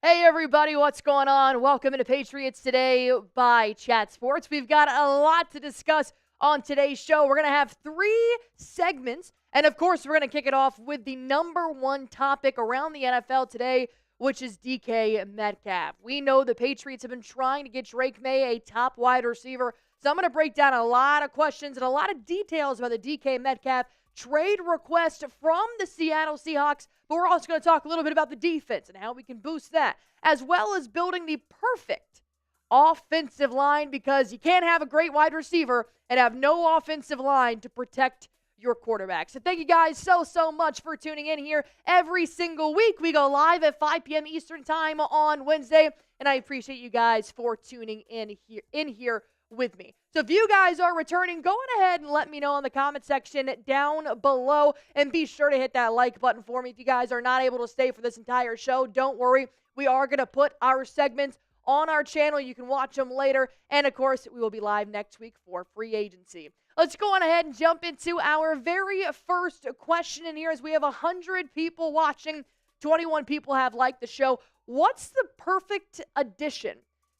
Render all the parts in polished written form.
Hey everybody, what's going on? Welcome into Patriots Today by Chat Sports. We've got a lot to discuss on today's show. We're going to have 3 segments, and of course, we're going to kick it off with the number one topic around the NFL today, which is DK Metcalf. We know the Patriots have been trying to get Drake Maye a top wide receiver, so I'm going to break down a lot of questions and a lot of details about the DK Metcalf trade request from the Seattle Seahawks, but we're also going to talk a little bit about the defense and how we can boost that, as well as building the perfect offensive line, because you can't have a great wide receiver and have no offensive line to protect your quarterback. So thank you guys so much for tuning in here every single week. We go live at 5 p.m. Eastern time on Wednesday, and I appreciate you guys for tuning in here with me. So if you guys are returning, go on ahead and let me know in the comment section down below, and be sure to hit that like button for me. If you guys are not able to stay for this entire show, don't worry. We are going to put our segments on our channel. You can watch them later, and of course, we will be live next week for free agency. Let's go on ahead and jump into our very first question in here, as we have 100 people watching. 21 people have liked the show. What's the perfect addition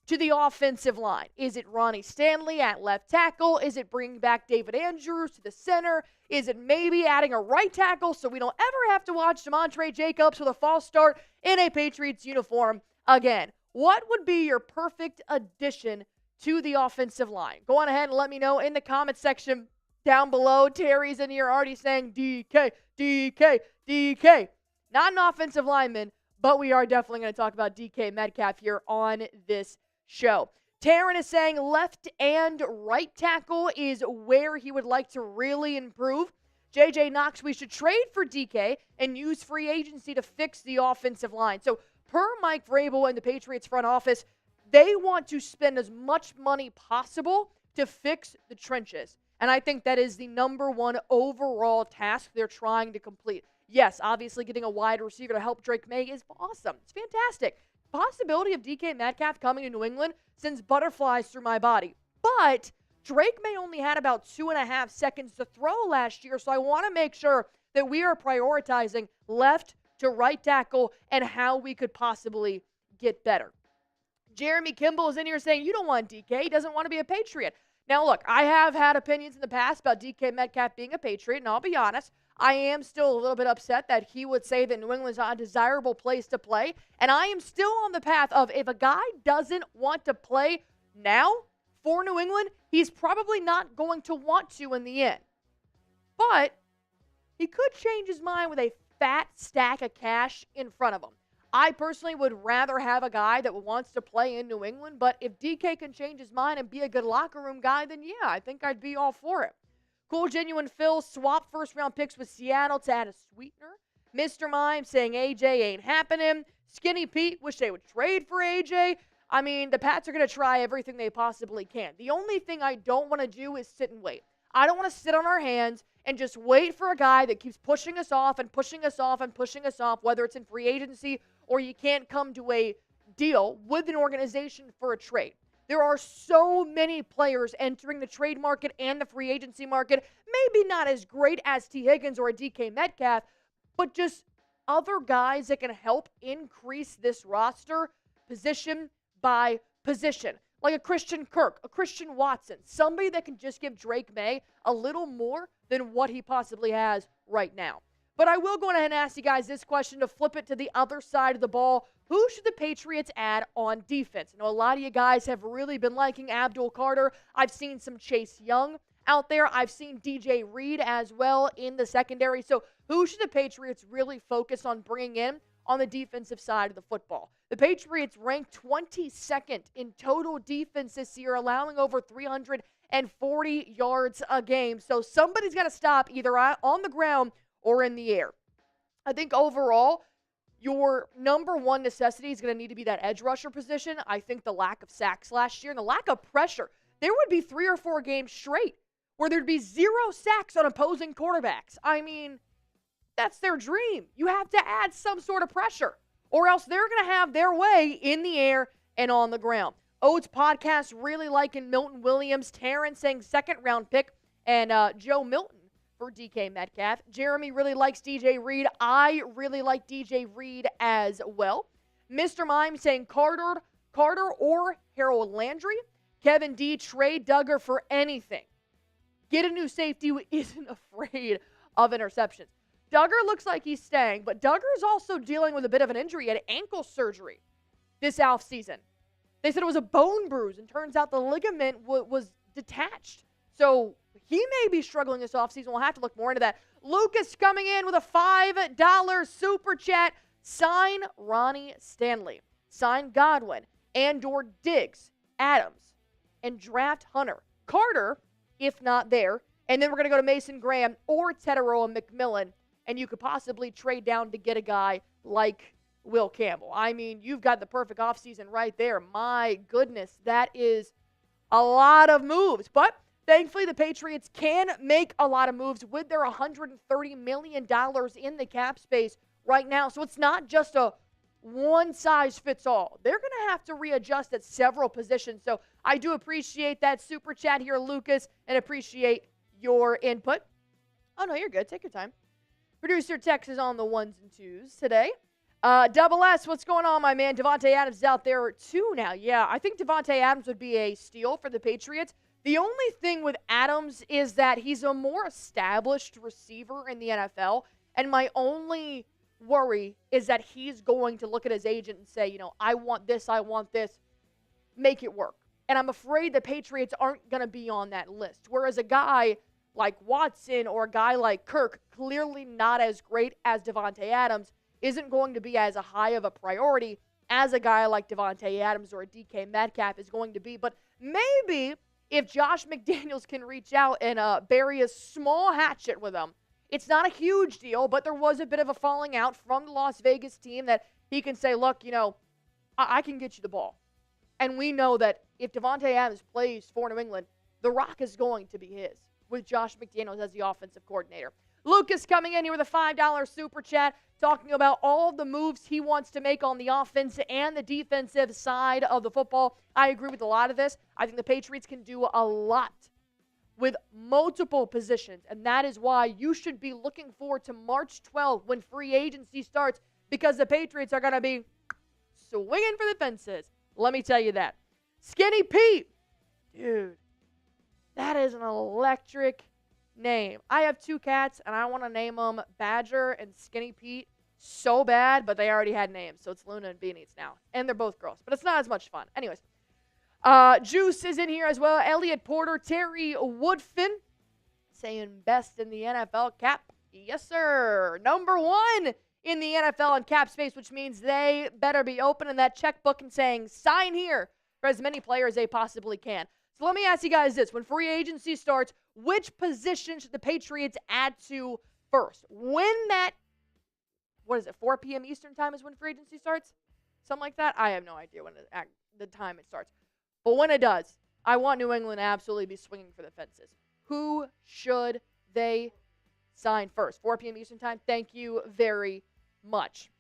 to the offensive line? Is it Ronnie Stanley at left tackle? Is it bringing back David Andrews to the center? Is it maybe adding a right tackle so we don't ever have to watch Demontre Jacobs with a false start in a Patriots uniform again? What would be your perfect addition to the offensive line? Go on ahead and let me know in the comment section down below. Terry's in here already saying DK, DK, DK. Not an offensive lineman, but we are definitely going to talk about DK Metcalf here on this show. Taryn is saying left and right tackle is where he would like to really improve. JJ Knox, we should trade for DK and use free agency to fix the offensive line. So per Mike Vrabel and the Patriots front office, they want to spend as much money possible to fix the trenches. And I think that is the number one overall task they're trying to complete. Yes, obviously getting a wide receiver to help Drake Maye is awesome. It's fantastic. Possibility of DK Metcalf coming to New England sends butterflies through my body. But Drake Maye only had about 2.5 seconds to throw last year, so I want to make sure that we are prioritizing left to right tackle and how we could possibly get better. Jeremy Kimball is in here saying you don't want DK. He doesn't want to be a Patriot. Now, look, I have had opinions in the past about DK Metcalf being a Patriot, and I'll be honest, I am still a little bit upset that he would say that New England's not a desirable place to play. And I am still on the path of, if a guy doesn't want to play now for New England, he's probably not going to want to in the end. But he could change his mind with a fat stack of cash in front of him. I personally would rather have a guy that wants to play in New England, but if DK can change his mind and be a good locker room guy, then yeah, I think I'd be all for it. Cool Genuine Phil, swap first-round picks with Seattle to add a sweetener. Mr. Mime saying AJ ain't happening. Skinny Pete, wish they would trade for AJ. I mean, the Pats are going to try everything they possibly can. The only thing I don't want to do is sit and wait. I don't want to sit on our hands and just wait for a guy that keeps pushing us off and pushing us off and pushing us off, whether it's in free agency or you can't come to a deal with an organization for a trade. There are so many players entering the trade market and the free agency market, maybe not as great as T. Higgins or a DK Metcalf, but just other guys that can help increase this roster position by position. Like a Christian Kirk, a Christian Watson, somebody that can just give Drake Maye a little more than what he possibly has right now. But I will go ahead and ask you guys this question to flip it to the other side of the ball. Who should the Patriots add on defense? I know a lot of you guys have really been liking Abdul Carter. I've seen some Chase Young out there. I've seen DJ Reed as well in the secondary. So who should the Patriots really focus on bringing in on the defensive side of the football? The Patriots ranked 22nd in total defense this year, allowing over 340 yards a game. So somebody's got to stop either on the ground or in the air. I think overall, your number one necessity is going to need to be that edge rusher position. I think the lack of sacks last year and the lack of pressure. There would be 3 or 4 games straight where there'd be 0 sacks on opposing quarterbacks. I mean, that's their dream. You have to add some sort of pressure, or else they're going to have their way in the air and on the ground. Oates Podcast really liking Milton Williams. Taryn saying second-round pick, and Joe Milton for DK Metcalf. Jeremy really likes DJ Reed. I really like DJ Reed as well. Mr. Mime saying Carter or Harold Landry. Kevin D, trade Duggar for anything. Get a new safety who isn't afraid of interceptions. Duggar looks like he's staying, but Duggar is also dealing with a bit of an injury. He had ankle surgery this offseason. They said it was a bone bruise, and turns out the ligament was detached. So he may be struggling this offseason. We'll have to look more into that. Lucas coming in with a $5 super chat. Sign Ronnie Stanley. Sign Godwin, and/or Diggs, Adams, and draft Hunter. Carter, if not there. And then we're going to go to Mason Graham or Teteroa McMillan, and you could possibly trade down to get a guy like Will Campbell. I mean, you've got the perfect offseason right there. My goodness, that is a lot of moves. But thankfully, the Patriots can make a lot of moves with their $130 million in the cap space right now. So it's not just a one-size-fits-all. They're going to have to readjust at several positions. So I do appreciate that super chat here, Lucas, and appreciate your input. Oh, no, you're good. Take your time. Producer Tex is on the ones and twos today. Double S, what's going on, my man? Devontae Adams is out there too now. Yeah, I think Devontae Adams would be a steal for the Patriots. The only thing with Adams is that he's a more established receiver in the NFL, and my only worry is that he's going to look at his agent and say, I want this, make it work. And I'm afraid the Patriots aren't going to be on that list. Whereas a guy like Watson or a guy like Kirk, clearly not as great as Devontae Adams, isn't going to be as a high of a priority as a guy like Devontae Adams or a DK Metcalf is going to be. But maybe if Josh McDaniels can reach out and bury a small hatchet with him, it's not a huge deal, but there was a bit of a falling out from the Las Vegas team that he can say, look, I can get you the ball. And we know that if Devontae Adams plays for New England, the rock is going to be his with Josh McDaniels as the offensive coordinator. Lucas coming in here with a $5 super chat, talking about all the moves he wants to make on the offense and the defensive side of the football. I agree with a lot of this. I think the Patriots can do a lot with multiple positions, and that is why you should be looking forward to March 12th when free agency starts, because the Patriots are going to be swinging for the fences. Let me tell you that. Skinny Pete. Dude, that is an electric name. I have 2 cats, and I want to name them Badger and Skinny Pete so bad, but they already had names, so it's Luna and Beanies now. And they're both girls, but it's not as much fun. Anyways, Juice is in here as well. Elliot Porter, Terry Woodfin, saying best in the NFL cap. Yes, sir. Number 1 in the NFL in cap space, which means they better be opening that checkbook and saying, sign here for as many players they possibly can. So let me ask you guys this. When free agency starts, which position should the Patriots add to first? When that, 4 p.m. Eastern time is when free agency starts? Something like that? I have no idea when the time it starts. But when it does, I want New England to absolutely be swinging for the fences. Who should they sign first? 4 p.m. Eastern time? Thank you very much.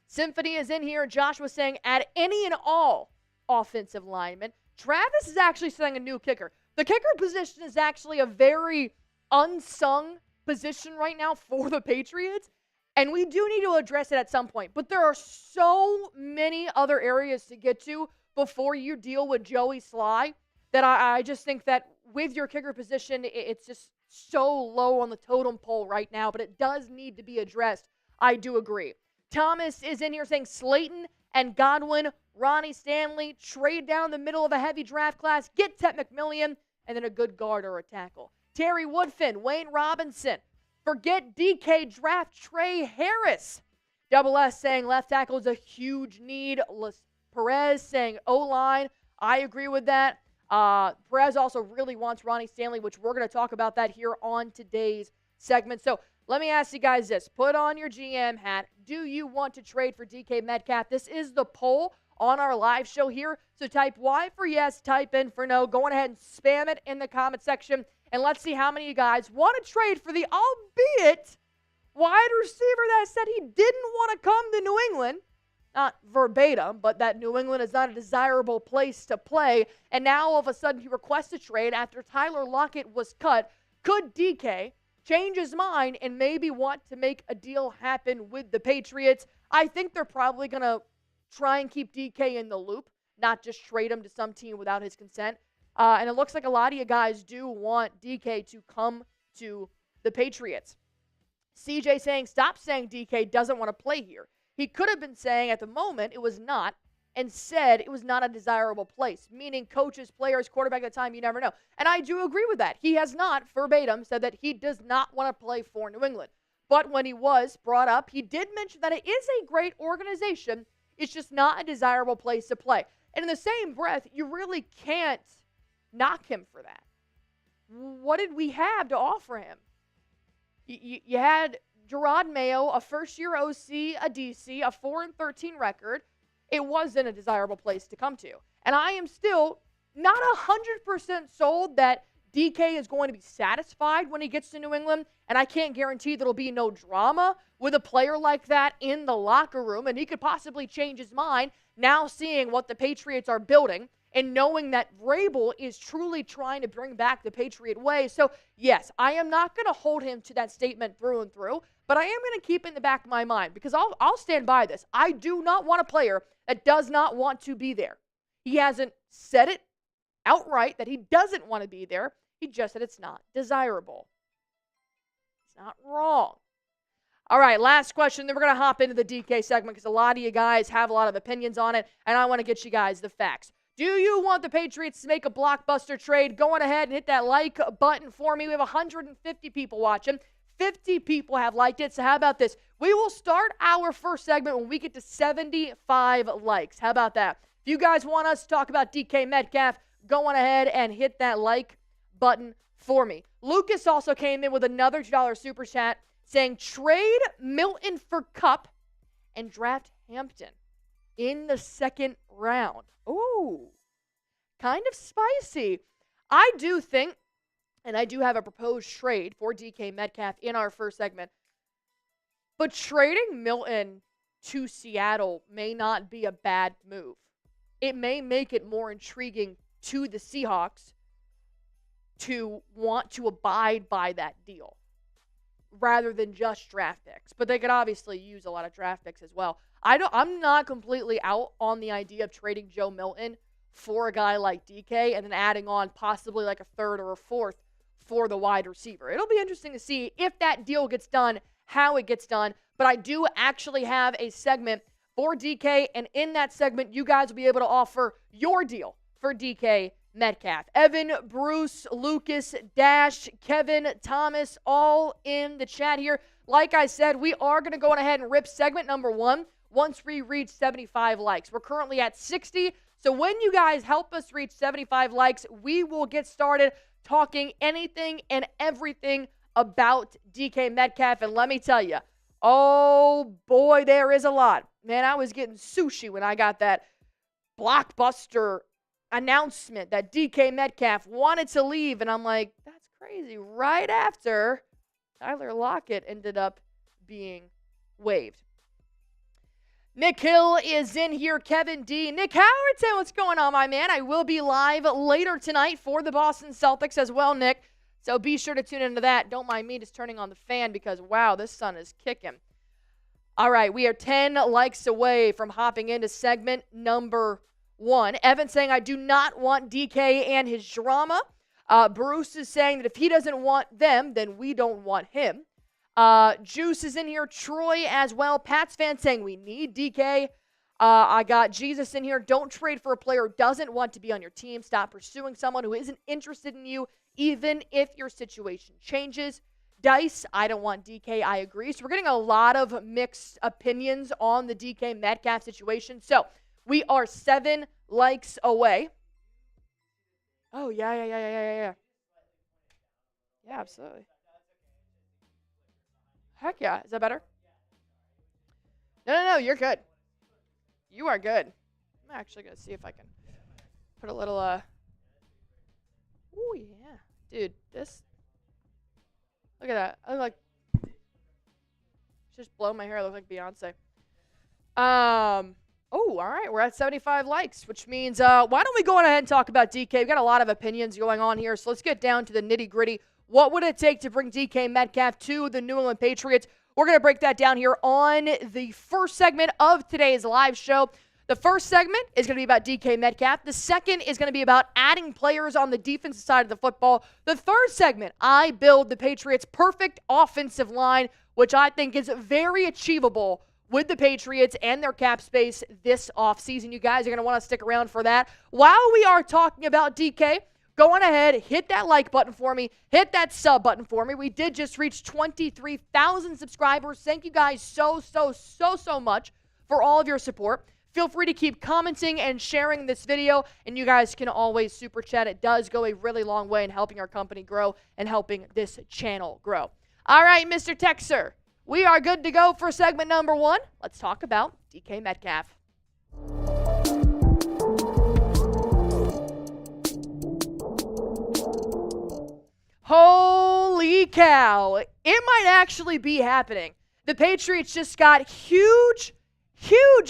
Symphony is in here. Josh was saying add any and all offensive linemen. Travis is actually saying a new kicker. The kicker position is actually a very unsung position right now for the Patriots, and we do need to address it at some point. But there are so many other areas to get to before you deal with Joey Sly that I just think that with your kicker position, it's just so low on the totem pole right now, but it does need to be addressed. I do agree. Thomas is in here saying Slayton and Godwin, Ronnie Stanley, trade down the middle of a heavy draft class, get Ted McMillian, and then a good guard or a tackle. Terry Woodfin, Wayne Robinson, forget DK, draft Trey Harris. Double S saying left tackle is a huge need. Perez saying O-line. I agree with that. Perez also really wants Ronnie Stanley, which we're going to talk about that here on today's segment. So let me ask you guys this. Put on your GM hat. Do you want to trade for DK Metcalf? This is the poll on our live show here. So type Y for yes, type in for no. Go on ahead and spam it in the comment section. And let's see how many of you guys want to trade for the albeit wide receiver that said he didn't want to come to New England. Not verbatim, but that New England is not a desirable place to play. And now all of a sudden he requests a trade after Tyler Lockett was cut. Could DK change his mind and maybe want to make a deal happen with the Patriots? I think they're probably going to try and keep DK in the loop, not just trade him to some team without his consent. And it looks like a lot of you guys do want DK to come to the Patriots. CJ saying, stop saying DK doesn't want to play here. He could have been saying at the moment it was not, and said it was not a desirable place, meaning coaches, players, quarterback at the time, you never know. And I do agree with that. He has not, verbatim, said that he does not want to play for New England. But when he was brought up, he did mention that it is a great organization. It's just not a desirable place to play. And in the same breath, you really can't knock him for that. What did we have to offer him? You had Drake Maye, a first-year OC, a DC, a 4-13 record. It wasn't a desirable place to come to. And I am still not 100% sold that DK is going to be satisfied when he gets to New England, and I can't guarantee there'll be no drama with a player like that in the locker room, and he could possibly change his mind now seeing what the Patriots are building and knowing that Vrabel is truly trying to bring back the Patriot way. So, yes, I am not going to hold him to that statement through and through, but I am going to keep it in the back of my mind because I'll stand by this. I do not want a player that does not want to be there. He hasn't said it outright that he doesn't want to be there. He just said it's not desirable. It's not wrong. All right, last question. Then we're going to hop into the DK segment because a lot of you guys have a lot of opinions on it, and I want to get you guys the facts. Do you want the Patriots to make a blockbuster trade? Go on ahead and hit that like button for me. We have 150 people watching. 50 people have liked it. So how about this? We will start our first segment when we get to 75 likes. How about that? If you guys want us to talk about DK Metcalf, go on ahead and hit that like button for me. Lucas also came in with another $2 super chat saying trade Milton for Kupp and draft Hampton in the second round. Ooh, kind of spicy. I do think, and I do have a proposed trade for DK Metcalf in our first segment, but trading Milton to Seattle may not be a bad move. It may make it more intriguing to the Seahawks to want to abide by that deal rather than just draft picks. But they could obviously use a lot of draft picks as well. I'm not completely out on the idea of trading Joe Milton for a guy like DK and then adding on possibly like a third or a fourth for the wide receiver. It'll be interesting to see if that deal gets done, how it gets done. But I do actually have a segment for DK, and in that segment, you guys will be able to offer your deal for DK Metcalf. Evan, Bruce, Lucas, Dash, Kevin, Thomas, all in the chat here. Like I said, we are going to go ahead and rip segment number 1 once we reach 75 likes. We're currently at 60, so when you guys help us reach 75 likes, we will get started talking anything and everything about DK Metcalf. And let me tell you, oh boy, there is a lot. Man, I was getting sushi when I got that blockbuster announcement that DK Metcalf wanted to leave, and I'm like, that's crazy. Right after Tyler Lockett ended up being waived. Nick Hill is in here. Kevin D. Nick Howerton, what's going on, my man? I will be live later tonight for the Boston Celtics as well, Nick. So be sure to tune into that. Don't mind me just turning on the fan because, wow, this sun is kicking. All right, we are 10 likes away from hopping into segment number 1. Evan saying, I do not want DK and his drama. Bruce is saying that if he doesn't want them, then we don't want him. Juice is in here. Troy as well. Pats fan saying we need DK. I got Jesus in here. Don't trade for a player who doesn't want to be on your team. Stop pursuing someone who isn't interested in you, even if your situation changes. Dice, I don't want DK. I agree. So we're getting a lot of mixed opinions on the DK Metcalf situation. So we are 7 likes away. Oh, yeah. Yeah, absolutely. Heck yeah. Is that better? No, you're good. You are good. I'm actually going to see if I can put a little, oh, yeah. Dude, this, look at that. I look like, just blow my hair. I look like Beyonce. Oh, all right. We're at 75 likes, which means why don't we go on ahead and talk about DK? We've got a lot of opinions going on here, so let's get down to the nitty-gritty. What would it take to bring DK Metcalf to the New England Patriots? We're going to break that down here on the first segment of today's live show. The first segment is going to be about DK Metcalf. The second is going to be about adding players on the defensive side of the football. The third segment, I build the Patriots' perfect offensive line, which I think is very achievable with the Patriots and their cap space this offseason. You guys are going to want to stick around for that. While we are talking about DK, go on ahead, hit that like button for me, hit that sub button for me. We did just reach 23,000 subscribers. Thank you guys so much for all of your support. Feel free to keep commenting and sharing this video, and you guys can always super chat. It does go a really long way in helping our company grow and helping this channel grow. All right, Mr. Texer, we are good to go for segment number 1. Let's talk about DK Metcalf. Holy cow, it might actually be happening. The Patriots just got huge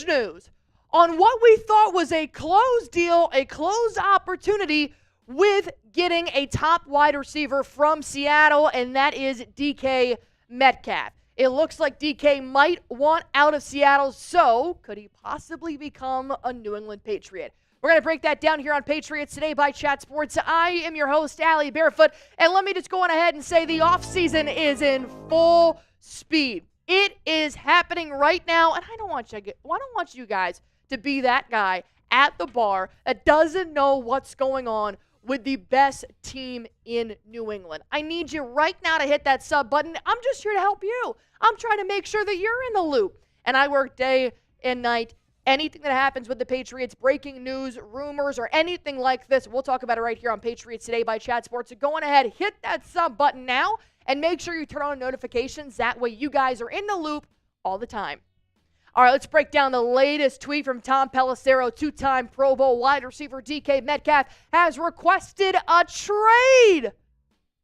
news on what we thought was a closed deal, a closed opportunity with getting a top wide receiver from Seattle, and that is DK Metcalf. It looks like DK might want out of Seattle, so could he possibly become a New England Patriot? We're going to break that down here on Patriots Today by Chat Sports. I am your host, Allie Barefoot, and let me just go on ahead and say the offseason is in full speed. It is happening right now, and I don't want you guys to be that guy at the bar that doesn't know what's going on with the best team in New England. I need you right now to hit that sub button. I'm just here to help you. I'm trying to make sure that you're in the loop, and I work day and night. Anything that happens with the Patriots, breaking news, rumors, or anything like this, we'll talk about it right here on Patriots Today by Chat Sports. So go on ahead, hit that sub button now, and make sure you turn on notifications. That way you guys are in the loop all the time. All right, let's break down the latest tweet from Tom Pelissero. Two-time Pro Bowl wide receiver DK Metcalf has requested a trade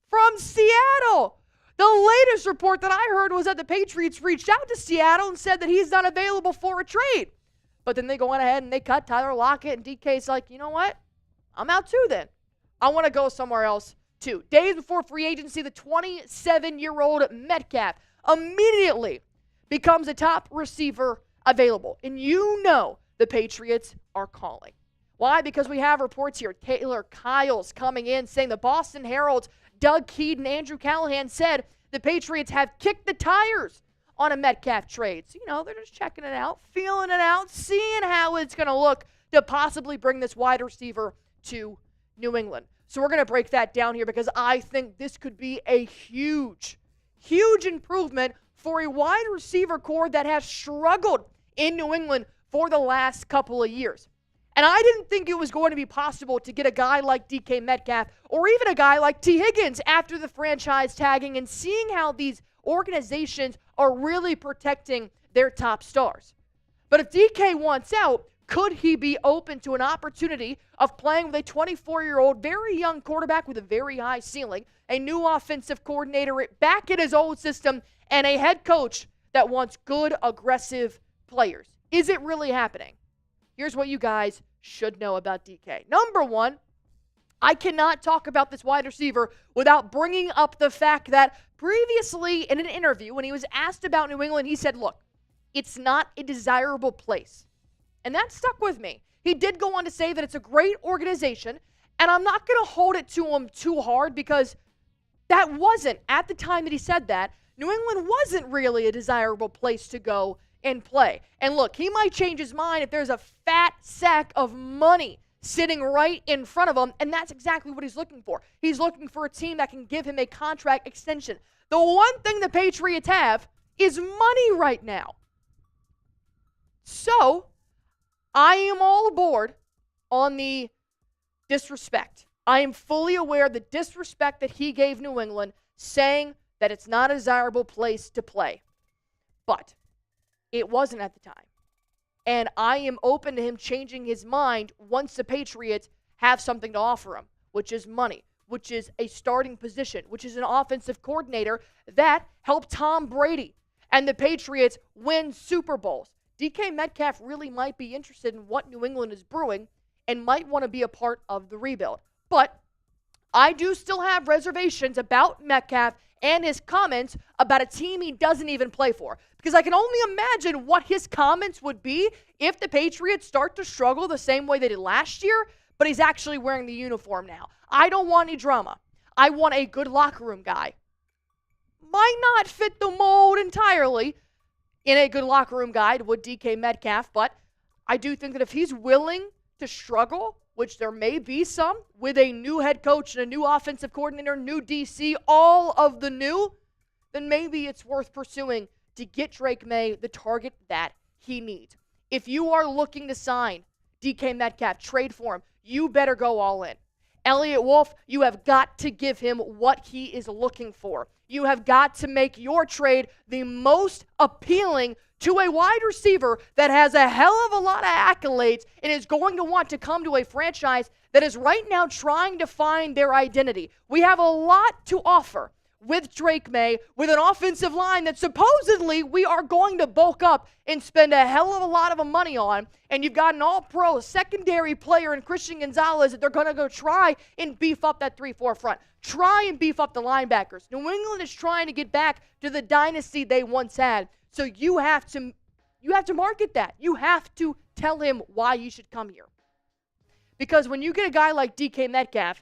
from Seattle. The latest report that I heard was that the Patriots reached out to Seattle and said that he's not available for a trade. But then they go on ahead and they cut Tyler Lockett, and DK's like, you know what? I'm out too then. I want to go somewhere else too. Days before free agency, the 27-year-old Metcalf immediately becomes a top receiver available. And you know the Patriots are calling. Why? Because we have reports here. Taylor Kyles coming in saying the Boston Herald's Doug Keeden, Andrew Callahan said the Patriots have kicked the tires on a Metcalf trade. So, they're just checking it out, feeling it out, seeing how it's going to look to possibly bring this wide receiver to New England. So we're going to break that down here because I think this could be a huge improvement for a wide receiver core that has struggled in New England for the last couple of years. And I didn't think it was going to be possible to get a guy like DK Metcalf or even a guy like T. Higgins after the franchise tagging and seeing how these organizations are really protecting their top stars. But if DK wants out, could he be open to an opportunity of playing with a 24-year-old, very young quarterback with a very high ceiling, a new offensive coordinator back in his old system, and a head coach that wants good, aggressive players? Is it really happening? Here's what you guys should know about DK. Number one, I cannot talk about this wide receiver without bringing up the fact that previously in an interview, when he was asked about New England, he said, look, it's not a desirable place. And that stuck with me. He did go on to say that it's a great organization, and I'm not going to hold it to him too hard because that wasn't, at the time that he said that, New England wasn't really a desirable place to go and play. And look, he might change his mind if there's a fat sack of money sitting right in front of him, and that's exactly what he's looking for. He's looking for a team that can give him a contract extension. The one thing the Patriots have is money right now. So, I am all aboard on the disrespect. I am fully aware of the disrespect that he gave New England, saying that it's not a desirable place to play. But it wasn't at the time. And I am open to him changing his mind once the Patriots have something to offer him, which is money, which is a starting position, which is an offensive coordinator that helped Tom Brady and the Patriots win Super Bowls. DK Metcalf really might be interested in what New England is brewing and might want to be a part of the rebuild. But I do still have reservations about Metcalf and his comments about a team he doesn't even play for. because I can only imagine what his comments would be if the Patriots start to struggle the same way they did last year, but he's actually wearing the uniform now. I don't want any drama. I want a good locker room guy. Might not fit the mold entirely in a good locker room guy would DK Metcalf, but I do think that if he's willing to struggle, which there may be some, with a new head coach and a new offensive coordinator, new DC, all of the new, then maybe it's worth pursuing to get Drake Maye the target that he needs. If you are looking to sign DK Metcalf, trade for him, you better go all in. Elliott Wolf, you have got to give him what he is looking for. You have got to make your trade the most appealing to a wide receiver that has a hell of a lot of accolades and is going to want to come to a franchise that is right now trying to find their identity. We have a lot to offer with Drake Maye, with an offensive line that supposedly we are going to bulk up and spend a hell of a lot of money on, and you've got an all-pro secondary player in Christian Gonzalez that they're going to go try and beef up that 3-4 front. Try and beef up the linebackers. New England is trying to get back to the dynasty they once had, so you have to market that. You have to tell him why you should come here. Because when you get a guy like DK Metcalf,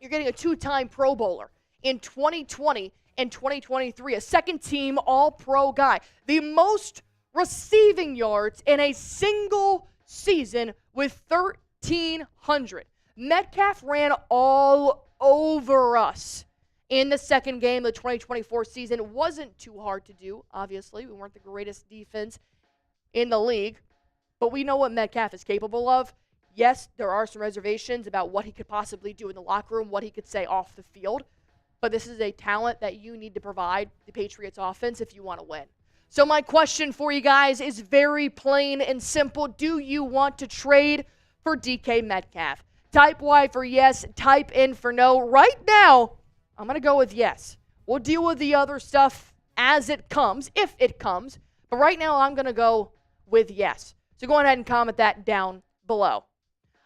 you're getting a 2-time Pro Bowler in 2020 and 2023, a second-team All-Pro guy. The most receiving yards in a single season with 1,300. Metcalf ran all over us in the second game of the 2024 season. It wasn't too hard to do, obviously. We weren't the greatest defense in the league, but we know what Metcalf is capable of. Yes, there are some reservations about what he could possibly do in the locker room, what he could say off the field. But this is a talent that you need to provide the Patriots offense if you want to win. So my question for you guys is very plain and simple. Do you want to trade for DK Metcalf? Type Y for yes, type N for no. Right now, I'm going to go with yes. We'll deal with the other stuff as it comes, if it comes. But right now, I'm going to go with yes. So go ahead and comment that down below.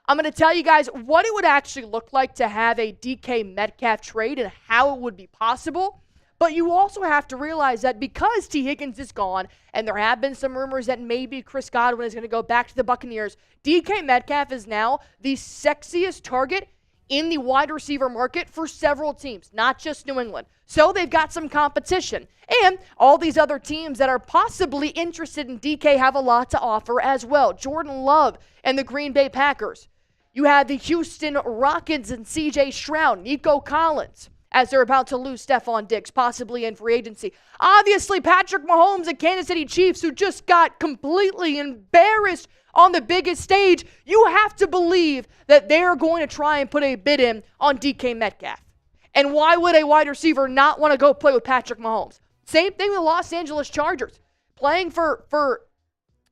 I'm going to tell you guys what it would actually look like to have a DK Metcalf trade and how it would be possible. But you also have to realize that because T. Higgins is gone, and there have been some rumors that maybe Chris Godwin is going to go back to the Buccaneers, DK Metcalf is now the sexiest target in the wide receiver market for several teams, not just New England. So they've got some competition. And all these other teams that are possibly interested in DK have a lot to offer as well. Jordan Love and the Green Bay Packers. You have the Houston Rockets and C.J. Stroud, Nico Collins, as they're about to lose Stephon Diggs, possibly in free agency. Obviously, Patrick Mahomes and Kansas City Chiefs, who just got completely embarrassed on the biggest stage. You have to believe that they're going to try and put a bid in on DK Metcalf. And why would a wide receiver not want to go play with Patrick Mahomes? Same thing with the Los Angeles Chargers. Playing for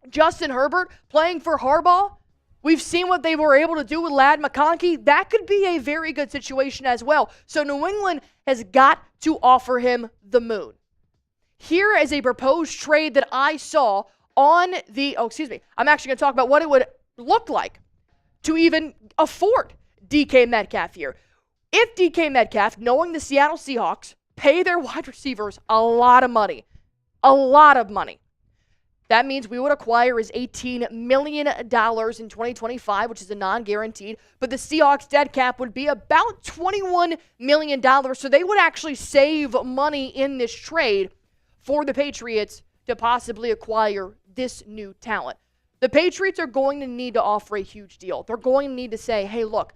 Justin Herbert, playing for Harbaugh. We've seen what they were able to do with Ladd McConkey. That could be a very good situation as well. So New England has got to offer him the moon. Here is a proposed trade that I saw on the, I'm actually going to talk about what it would look like to even afford DK Metcalf here. If DK Metcalf, knowing the Seattle Seahawks, pay their wide receivers a lot of money, that means we would acquire his $18 million in 2025, which is a non-guaranteed. But the Seahawks dead cap would be about $21 million. So they would actually save money in this trade for the Patriots to possibly acquire this new talent. The Patriots are going to need to offer a huge deal. They're going to need to say, hey, look,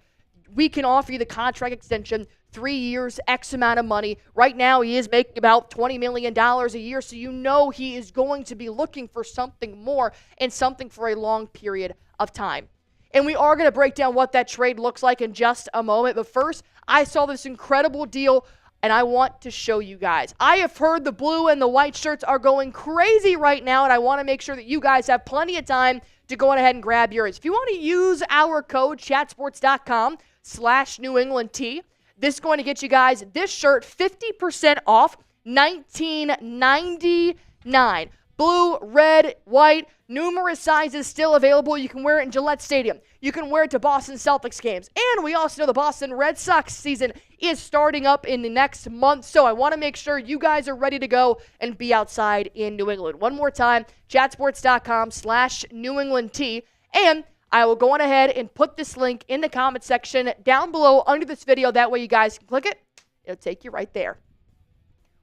we can offer you the contract extension, 3 years, X amount of money. Right now, he is making about $20 million a year, so you know he is going to be looking for something more and something for a long period of time. And we are going to break down what that trade looks like in just a moment. But first, I saw this incredible deal, and I want to show you guys. I have heard the blue and the white shirts are going crazy right now, and I want to make sure that you guys have plenty of time to go ahead and grab yours. If you want to use our code, chatsports.com/New England T, this is going to get you guys this shirt 50% off, $19.99. Blue, red, white, numerous sizes still available. You can wear it in Gillette Stadium. You can wear it to Boston Celtics games. And we also know the Boston Red Sox season is starting up in the next month. So I want to make sure you guys are ready to go and be outside in New England. One more time, chatsports.com/New England T. And I will go on ahead and put this link in the comment section down below under this video. That way you guys can click it. It'll take you right there.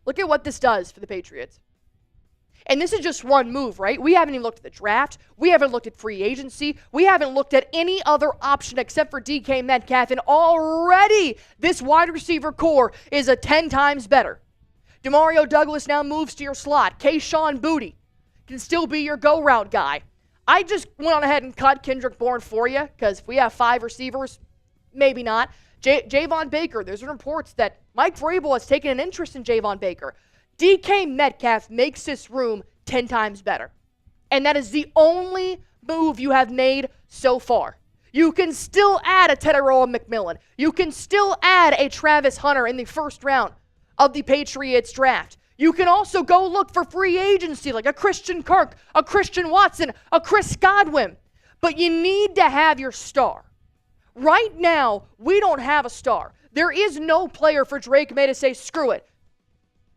Look at what this does for the Patriots. And this is just one move, right? We haven't even looked at the draft. We haven't looked at free agency. We haven't looked at any other option except for DK Metcalf. And already this wide receiver core is a 10 times better. Demario Douglas now moves to your slot. Kayshon Boutte can still be your go route guy. I just went on ahead and cut Kendrick Bourne for you because if we have 5 receivers, maybe not. Javon Baker, there's reports that Mike Vrabel has taken an interest in Javon Baker. DK Metcalf makes this room 10 times better. And that is the only move you have made so far. You can still add a Tedoroa McMillan. You can still add a Travis Hunter in the first round of the Patriots draft. You can also go look for free agency like a Christian Kirk, a Christian Watson, a Chris Godwin. But you need to have your star. Right now, we don't have a star. There is no player for Drake Maye to say, screw it.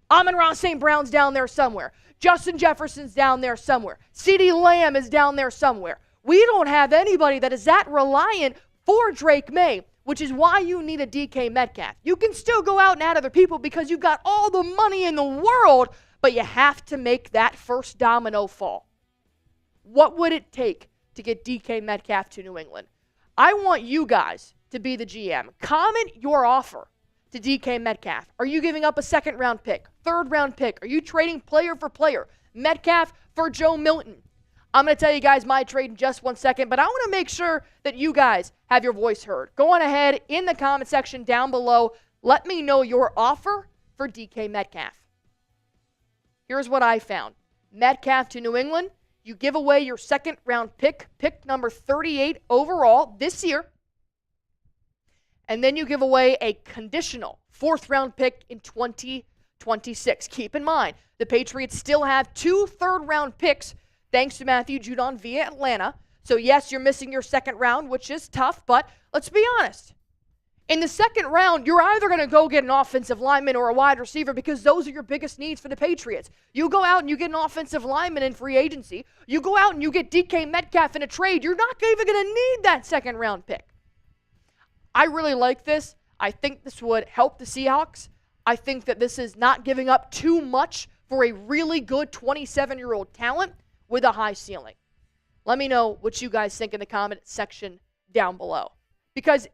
Amon-Ra St. Brown's down there somewhere. Justin Jefferson's down there somewhere. CeeDee Lamb is down there somewhere. We don't have anybody that is that reliant for Drake Maye, which is why you need a DK Metcalf. You can still go out and add other people because you've got all the money in the world, but you have to make that first domino fall. What would it take to get DK Metcalf to New England? I want you guys to be the GM. Comment your offer to DK Metcalf. Are you giving up a second-round pick, third-round pick? Are you trading player for player? Metcalf for Joe Milton. I'm going to tell you guys my trade in just 1 second, but I want to make sure that you guys have your voice heard. Go on ahead in the comment section down below. Let me know your offer for DK Metcalf. Here's what I found. Metcalf to New England. You give away your second-round pick number 38 overall this year. And then you give away a conditional 4th-round pick in 2026. Keep in mind, the Patriots still have 2 third-round picks thanks to Matthew Judon via Atlanta. So, yes, you're missing your second round, which is tough, but let's be honest. In the second round, you're either going to go get an offensive lineman or a wide receiver because those are your biggest needs for the Patriots. You go out and you get an offensive lineman in free agency. You go out and you get DK Metcalf in a trade. You're not even going to need that second-round pick. I really like this. I think this would help the Seahawks. I think that this is not giving up too much for a really good 27-year-old talent with a high ceiling. Let me know what you guys think in the comment section down below. Because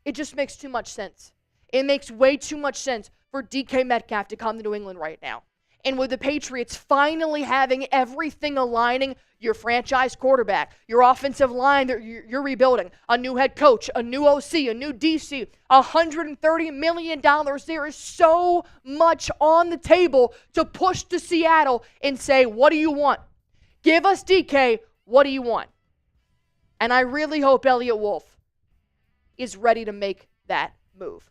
it just makes too much sense. It makes way too much sense for DK Metcalf to come to New England right now. And with the Patriots finally having everything aligning, your franchise quarterback, your offensive line that you're rebuilding, a new head coach, a new OC, a new DC, $130 million. There is so much on the table to push to Seattle and say, what do you want? Give us DK, what do you want? And I really hope Elliott Wolf is ready to make that move.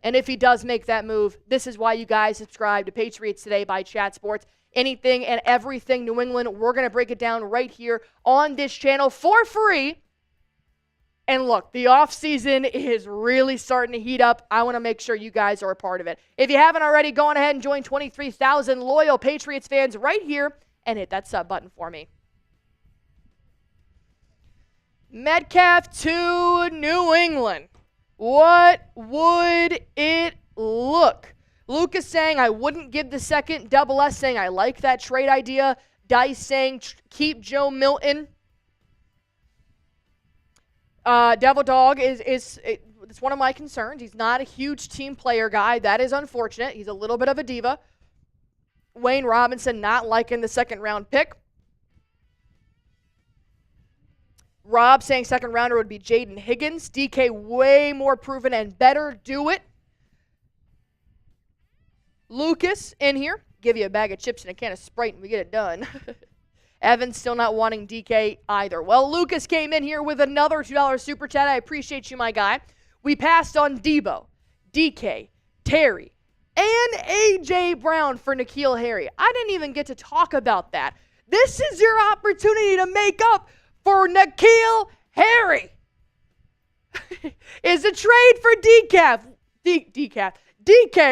And if he does make that move, this is why you guys subscribe to Patriots Today by Chat Sports. Anything and everything New England, we're going to break it down right here on this channel for free. And look, the offseason is really starting to heat up. I want to make sure you guys are a part of it. If you haven't already, go on ahead and join 23,000 loyal Patriots fans right here and hit that sub button for me. Metcalf to New England. What would it look? Lucas saying, I wouldn't give the second. Double S saying, I like that trade idea. Dice saying, keep Joe Milton. Devil Dog it's one of my concerns. He's not a huge team player guy. That is unfortunate. He's a little bit of a diva. Wayne Robinson not liking the second round pick. Rob saying second rounder would be Jaden Higgins. DK way more proven and better. Do it. Lucas in here. Give you a bag of chips and a can of Sprite and we get it done. Evan's still not wanting DK either. Well, Lucas came in here with another $2 super chat. I appreciate you, my guy. We passed on Debo, DK, Terry, and A.J. Brown for N'Keal Harry. I didn't even get to talk about that. This is your opportunity to make up for N'Keal Harry. Is a trade for DK,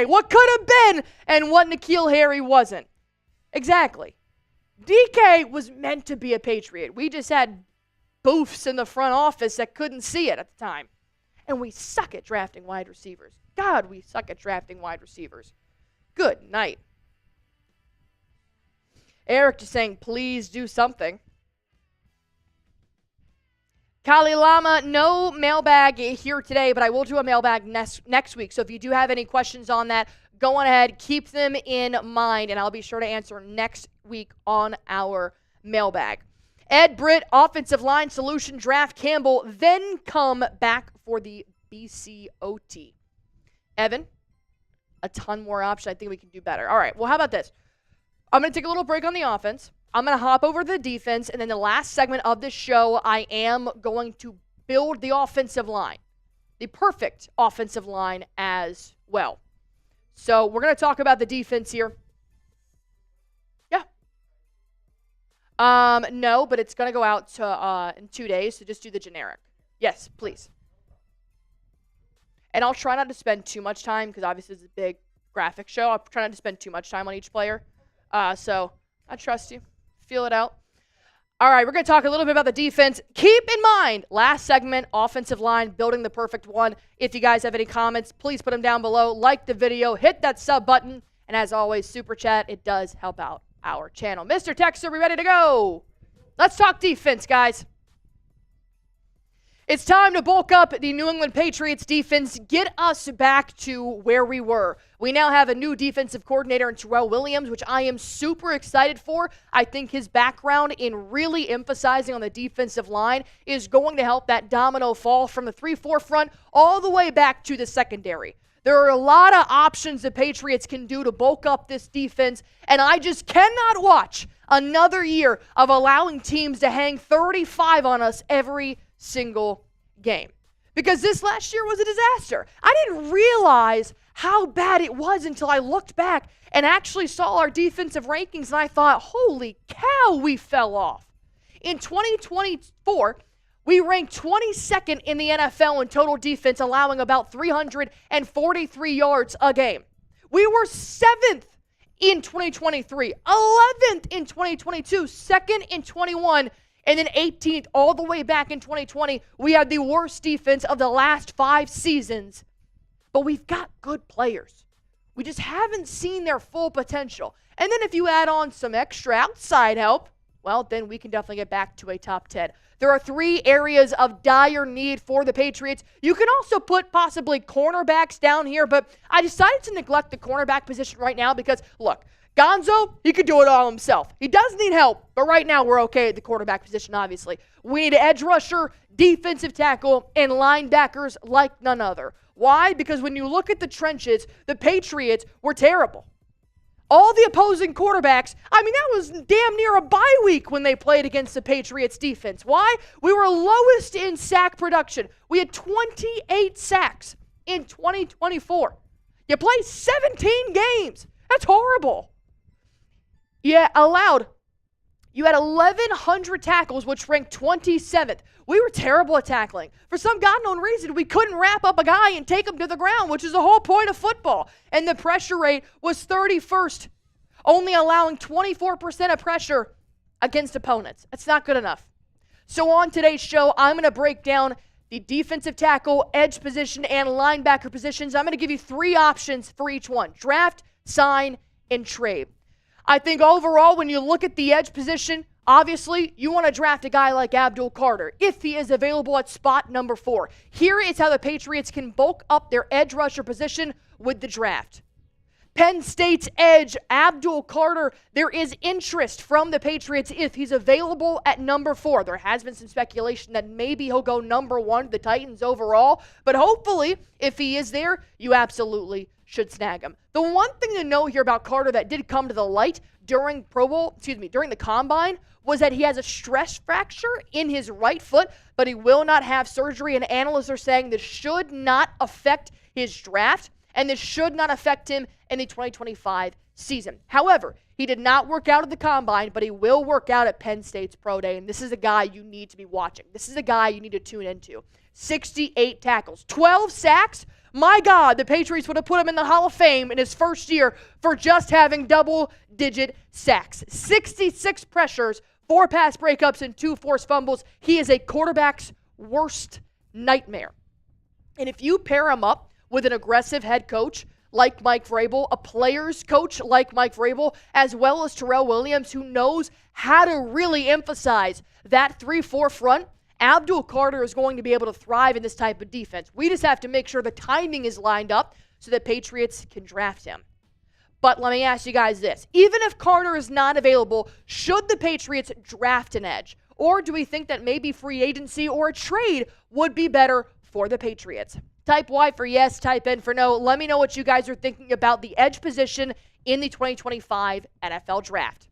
what could have been and what N'Keal Harry wasn't. Exactly. DK was meant to be a Patriot. We just had boofs in the front office that couldn't see it at the time. And we suck at drafting wide receivers. God, we suck at drafting wide receivers. Good night. Eric just saying, please do something. Kali Lama, no mailbag here today, but I will do a mailbag next week. So if you do have any questions on that, go on ahead, keep them in mind, and I'll be sure to answer next week on our mailbag. Ed Britt, offensive line solution, draft Campbell, then come back for the BCOT. Evan, a ton more options. I think we can do better. All right, well, how about this? I'm going to take a little break on the offense. I'm going to hop over to the defense, and then the last segment of this show, I am going to build the offensive line, the perfect offensive line as well. So we're going to talk about the defense here. Yeah. No, but it's going to go out to, in 2 days, so just do the generic. Yes, please. And I'll try not to spend too much time, because obviously it's a big graphic show. I'll try not to spend too much time on each player. So I trust you. Feel it out. All right, we're going to talk a little bit about the defense. Keep in mind, last segment, offensive line, building the perfect one. If you guys have any comments, please put them down below. Like the video, hit that sub button, and as always, super chat. It does help out our channel. Mr. Texter, we ready to go? Let's talk defense, guys. It's time to bulk up the New England Patriots defense, get us back to where we were. We now have a new defensive coordinator in Terrell Williams, which I am super excited for. I think his background in really emphasizing on the defensive line is going to help that domino fall from the 3-4 front all the way back to the secondary. There are a lot of options the Patriots can do to bulk up this defense, and I just cannot watch another year of allowing teams to hang 35 on us every single game. Because this last year was a disaster. I didn't realize how bad it was until I looked back and actually saw our defensive rankings, and I thought, holy cow, we fell off. In 2024, we ranked 22nd in the NFL in total defense, allowing about 343 yards a game. We were 7th in 2023, 11th in 2022, 2nd in 21, and then 18th all the way back in 2020. We had the worst defense of the last 5 seasons. But we've got good players. We just haven't seen their full potential. And then if you add on some extra outside help, well, then we can definitely get back to a top 10. There are 3 areas of dire need for the Patriots. You can also put possibly cornerbacks down here, but I decided to neglect the cornerback position right now because, look, Gonzo, he could do it all himself. He does need help, but right now we're okay at the quarterback position, obviously. We need an edge rusher, defensive tackle, and linebackers like none other. Why? Because when you look at the trenches, the Patriots were terrible. All the opposing quarterbacks, I mean, that was damn near a bye week when they played against the Patriots defense. Why? We were lowest in sack production. We had 28 sacks in 2024. You play 17 games. That's horrible. You had 1,100 tackles, which ranked 27th. We were terrible at tackling. For some God-known reason, we couldn't wrap up a guy and take him to the ground, which is the whole point of football. And the pressure rate was 31st, only allowing 24% of pressure against opponents. That's not good enough. So on today's show, I'm going to break down the defensive tackle, edge position, and linebacker positions. I'm going to give you 3 options for each one: draft, sign, and trade. I think overall, when you look at the edge position, obviously, you want to draft a guy like Abdul Carter if he is available at spot number 4. Here is how the Patriots can bulk up their edge rusher position with the draft. Penn State's edge, Abdul Carter, there is interest from the Patriots if he's available at number 4. There has been some speculation that maybe he'll go number 1 to the Titans overall, but hopefully, if he is there, you absolutely should snag him. The one thing to know here about Carter that did come to the light during during the combine was that he has a stress fracture in his right foot, but he will not have surgery, and analysts are saying this should not affect his draft, and this should not affect him in the 2025 season. However, he did not work out at the Combine, but he will work out at Penn State's Pro Day, and this is a guy you need to be watching. This is a guy you need to tune into. 68 tackles, 12 sacks. My God, the Patriots would have put him in the Hall of Fame in his first year for just having double-digit sacks. 66 pressures, 4 pass breakups, and 2 forced fumbles. He is a quarterback's worst nightmare. And if you pair him up with an aggressive head coach like Mike Vrabel, a player's coach like Mike Vrabel, as well as Terrell Williams, who knows how to really emphasize that 3-4 front, Abdul Carter is going to be able to thrive in this type of defense. We just have to make sure the timing is lined up so that Patriots can draft him. But let me ask you guys this. Even if Carter is not available, should the Patriots draft an edge? Or do we think that maybe free agency or a trade would be better for the Patriots? Type Y for yes, type N for no. Let me know what you guys are thinking about the edge position in the 2025 NFL Draft.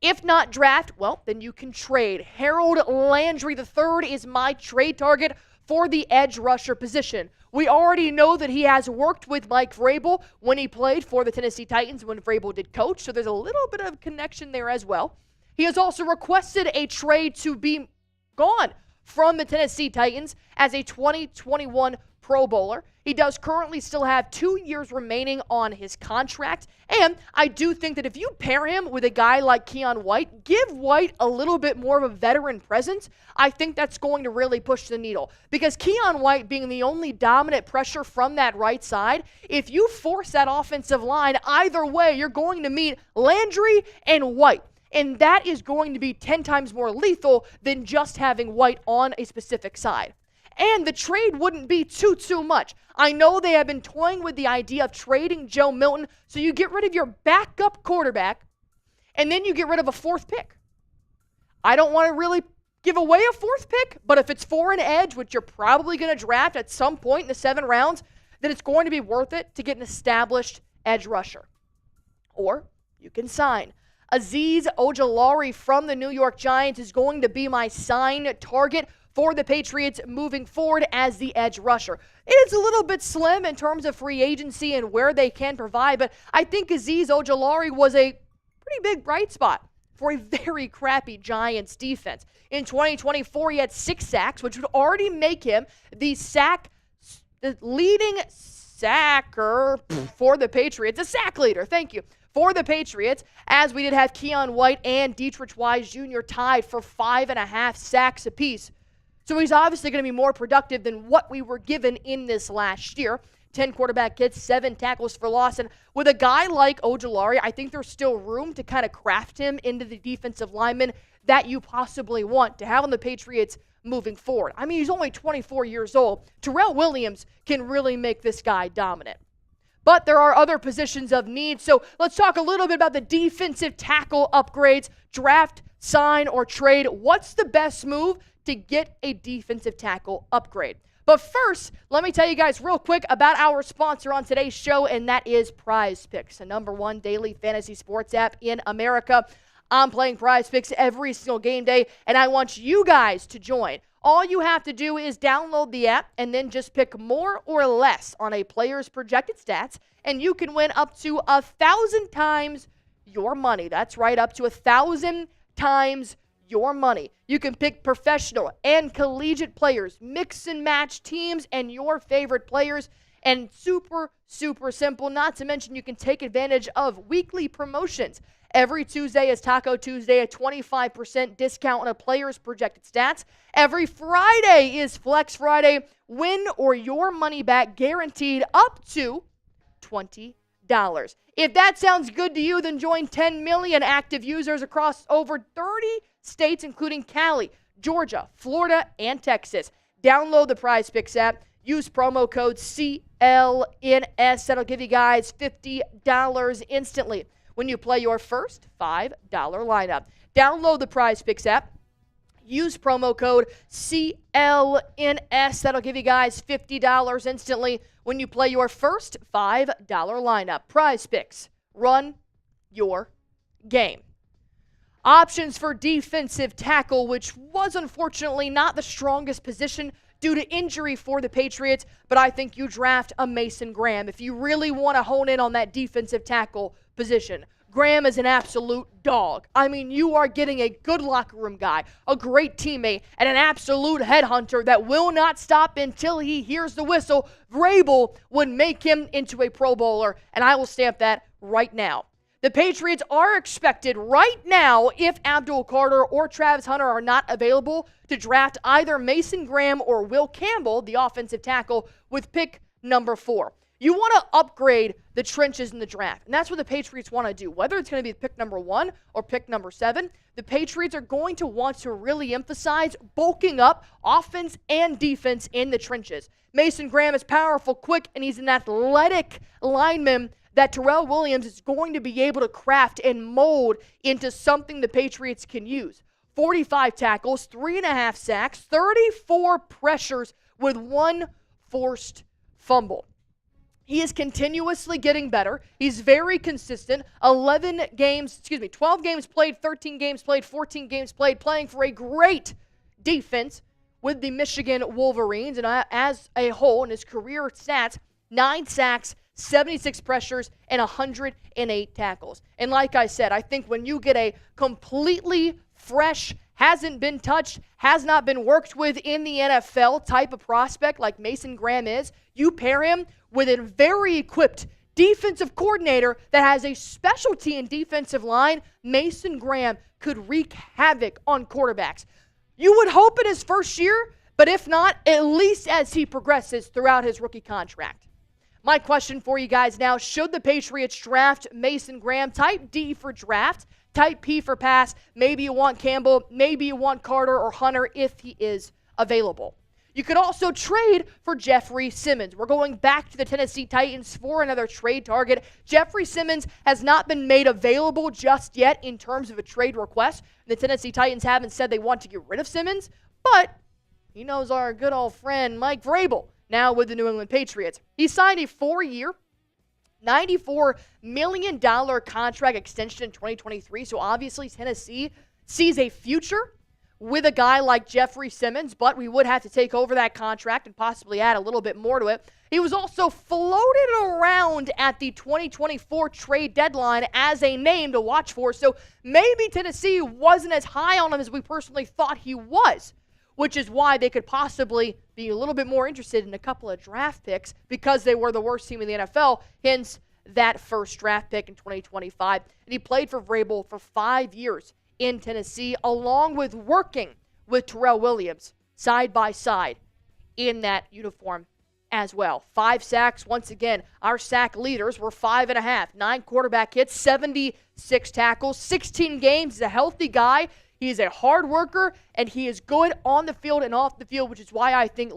If not draft, well, then you can trade. Harold Landry III is my trade target for the edge rusher position. We already know that he has worked with Mike Vrabel when he played for the Tennessee Titans when Vrabel did coach, so there's a little bit of connection there as well. He has also requested a trade to be gone from the Tennessee Titans as a 2021 Pro Bowler. He does currently still have 2 years remaining on his contract, and I do think that if you pair him with a guy like Keion White, give White a little bit more of a veteran presence, I think that's going to really push the needle. Because Keion White being the only dominant pressure from that right side, if you force that offensive line either way, you're going to meet Landry and White. And that is going to be 10 times more lethal than just having White on a specific side. And the trade wouldn't be too much. I know they have been toying with the idea of trading Joe Milton, so you get rid of your backup quarterback, and then you get rid of a 4th pick. I don't want to really give away a 4th pick, but if it's for an edge, which you're probably going to draft at some point in the 7 rounds, then it's going to be worth it to get an established edge rusher. Or you can sign. Azeez Ojulari from the New York Giants is going to be my sign target for the Patriots moving forward as the edge rusher. It's a little bit slim in terms of free agency and where they can provide, but I think Azeez Ojulari was a pretty big bright spot for a very crappy Giants defense. In 2024, he had 6 sacks, which would already make him the leading sacker for the Patriots. A sack leader, thank you, for the Patriots, as we did have Keion White and Dietrich Wise Jr. tied for 5.5 sacks apiece. So he's obviously going to be more productive than what we were given in this last year. 10 quarterback hits, 7 tackles for loss. And with a guy like Ojulari, I think there's still room to kind of craft him into the defensive lineman that you possibly want to have on the Patriots moving forward. I mean, he's only 24 years old. Terrell Williams can really make this guy dominant. But there are other positions of need. So let's talk a little bit about the defensive tackle upgrades, draft, sign, or trade. What's the best move to get a defensive tackle upgrade? But first, let me tell you guys real quick about our sponsor on today's show, and that is Prize Picks, the #1 daily fantasy sports app in America. I'm playing Prize Picks every single game day, and I want you guys to join. All you have to do is download the app and then just pick more or less on a player's projected stats, and you can win up to 1,000 times your money. That's right, up to 1,000 times your money. You can pick professional and collegiate players, mix and match teams and your favorite players, and super simple. Not to mention you can take advantage of weekly promotions. Every Tuesday is Taco Tuesday, a 25% discount on a player's projected stats. Every Friday is Flex Friday. Win or your money back guaranteed up to $20. If that sounds good to you, then join 10 million active users across over 30 states, including Cali, Georgia, Florida, and Texas. Download the Prize Picks app. Use promo code CLNS. That'll give you guys $50 instantly when you play your first $5 lineup. Download the Prize Picks app. Use promo code CLNS. That'll give you guys $50 instantly when you play your first $5 lineup. Prize Picks. Run your game. Options for defensive tackle, which was unfortunately not the strongest position due to injury for the Patriots, but I think you draft a Mason Graham if you really want to hone in on that defensive tackle position. Graham is an absolute dog. I mean, you are getting a good locker room guy, a great teammate, and an absolute headhunter that will not stop until he hears the whistle. Vrabel would make him into a Pro Bowler, and I will stamp that right now. The Patriots are expected right now, if Abdul Carter or Travis Hunter are not available, to draft either Mason Graham or Will Campbell, the offensive tackle, with pick number 4. You want to upgrade the trenches in the draft, and that's what the Patriots want to do. Whether it's going to be pick number 1 or pick number 7, the Patriots are going to want to really emphasize bulking up offense and defense in the trenches. Mason Graham is powerful, quick, and he's an athletic lineman that Terrell Williams is going to be able to craft and mold into something the Patriots can use. 45 tackles, 3.5 sacks, 34 pressures with 1 forced fumble. He is continuously getting better. He's very consistent. 12 games played, 13 games played, 14 games played, playing for a great defense with the Michigan Wolverines. And as a whole, in his career stats, 9 sacks, 76 pressures, and 108 tackles. And like I said, I think when you get a completely fresh, hasn't been touched, has not been worked with in the NFL type of prospect like Mason Graham is, you pair him with a very equipped defensive coordinator that has a specialty in defensive line, Mason Graham could wreak havoc on quarterbacks. You would hope in his first year, but if not, at least as he progresses throughout his rookie contract. My question for you guys now, should the Patriots draft Mason Graham? Type D for draft, type P for pass. Maybe you want Campbell, maybe you want Carter or Hunter if he is available. You could also trade for Jeffrey Simmons. We're going back to the Tennessee Titans for another trade target. Jeffrey Simmons has not been made available just yet in terms of a trade request. The Tennessee Titans haven't said they want to get rid of Simmons, but he knows our good old friend Mike Vrabel, now with the New England Patriots. He signed a 4-year, $94 million contract extension in 2023, so obviously Tennessee sees a future with a guy like Jeffrey Simmons, but we would have to take over that contract and possibly add a little bit more to it. He was also floated around at the 2024 trade deadline as a name to watch for, so maybe Tennessee wasn't as high on him as we personally thought he was, which is why they could possibly be a little bit more interested in a couple of draft picks because they were the worst team in the NFL, hence that first draft pick in 2025. And he played for Vrabel for 5 years in Tennessee, along with working with Terrell Williams side by side in that uniform as well. 5 sacks. Once again, our sack leaders were 5.5. 9 quarterback hits, 76 tackles, 16 games. He's a healthy guy. He is a hard worker, and he is good on the field and off the field, which is why I think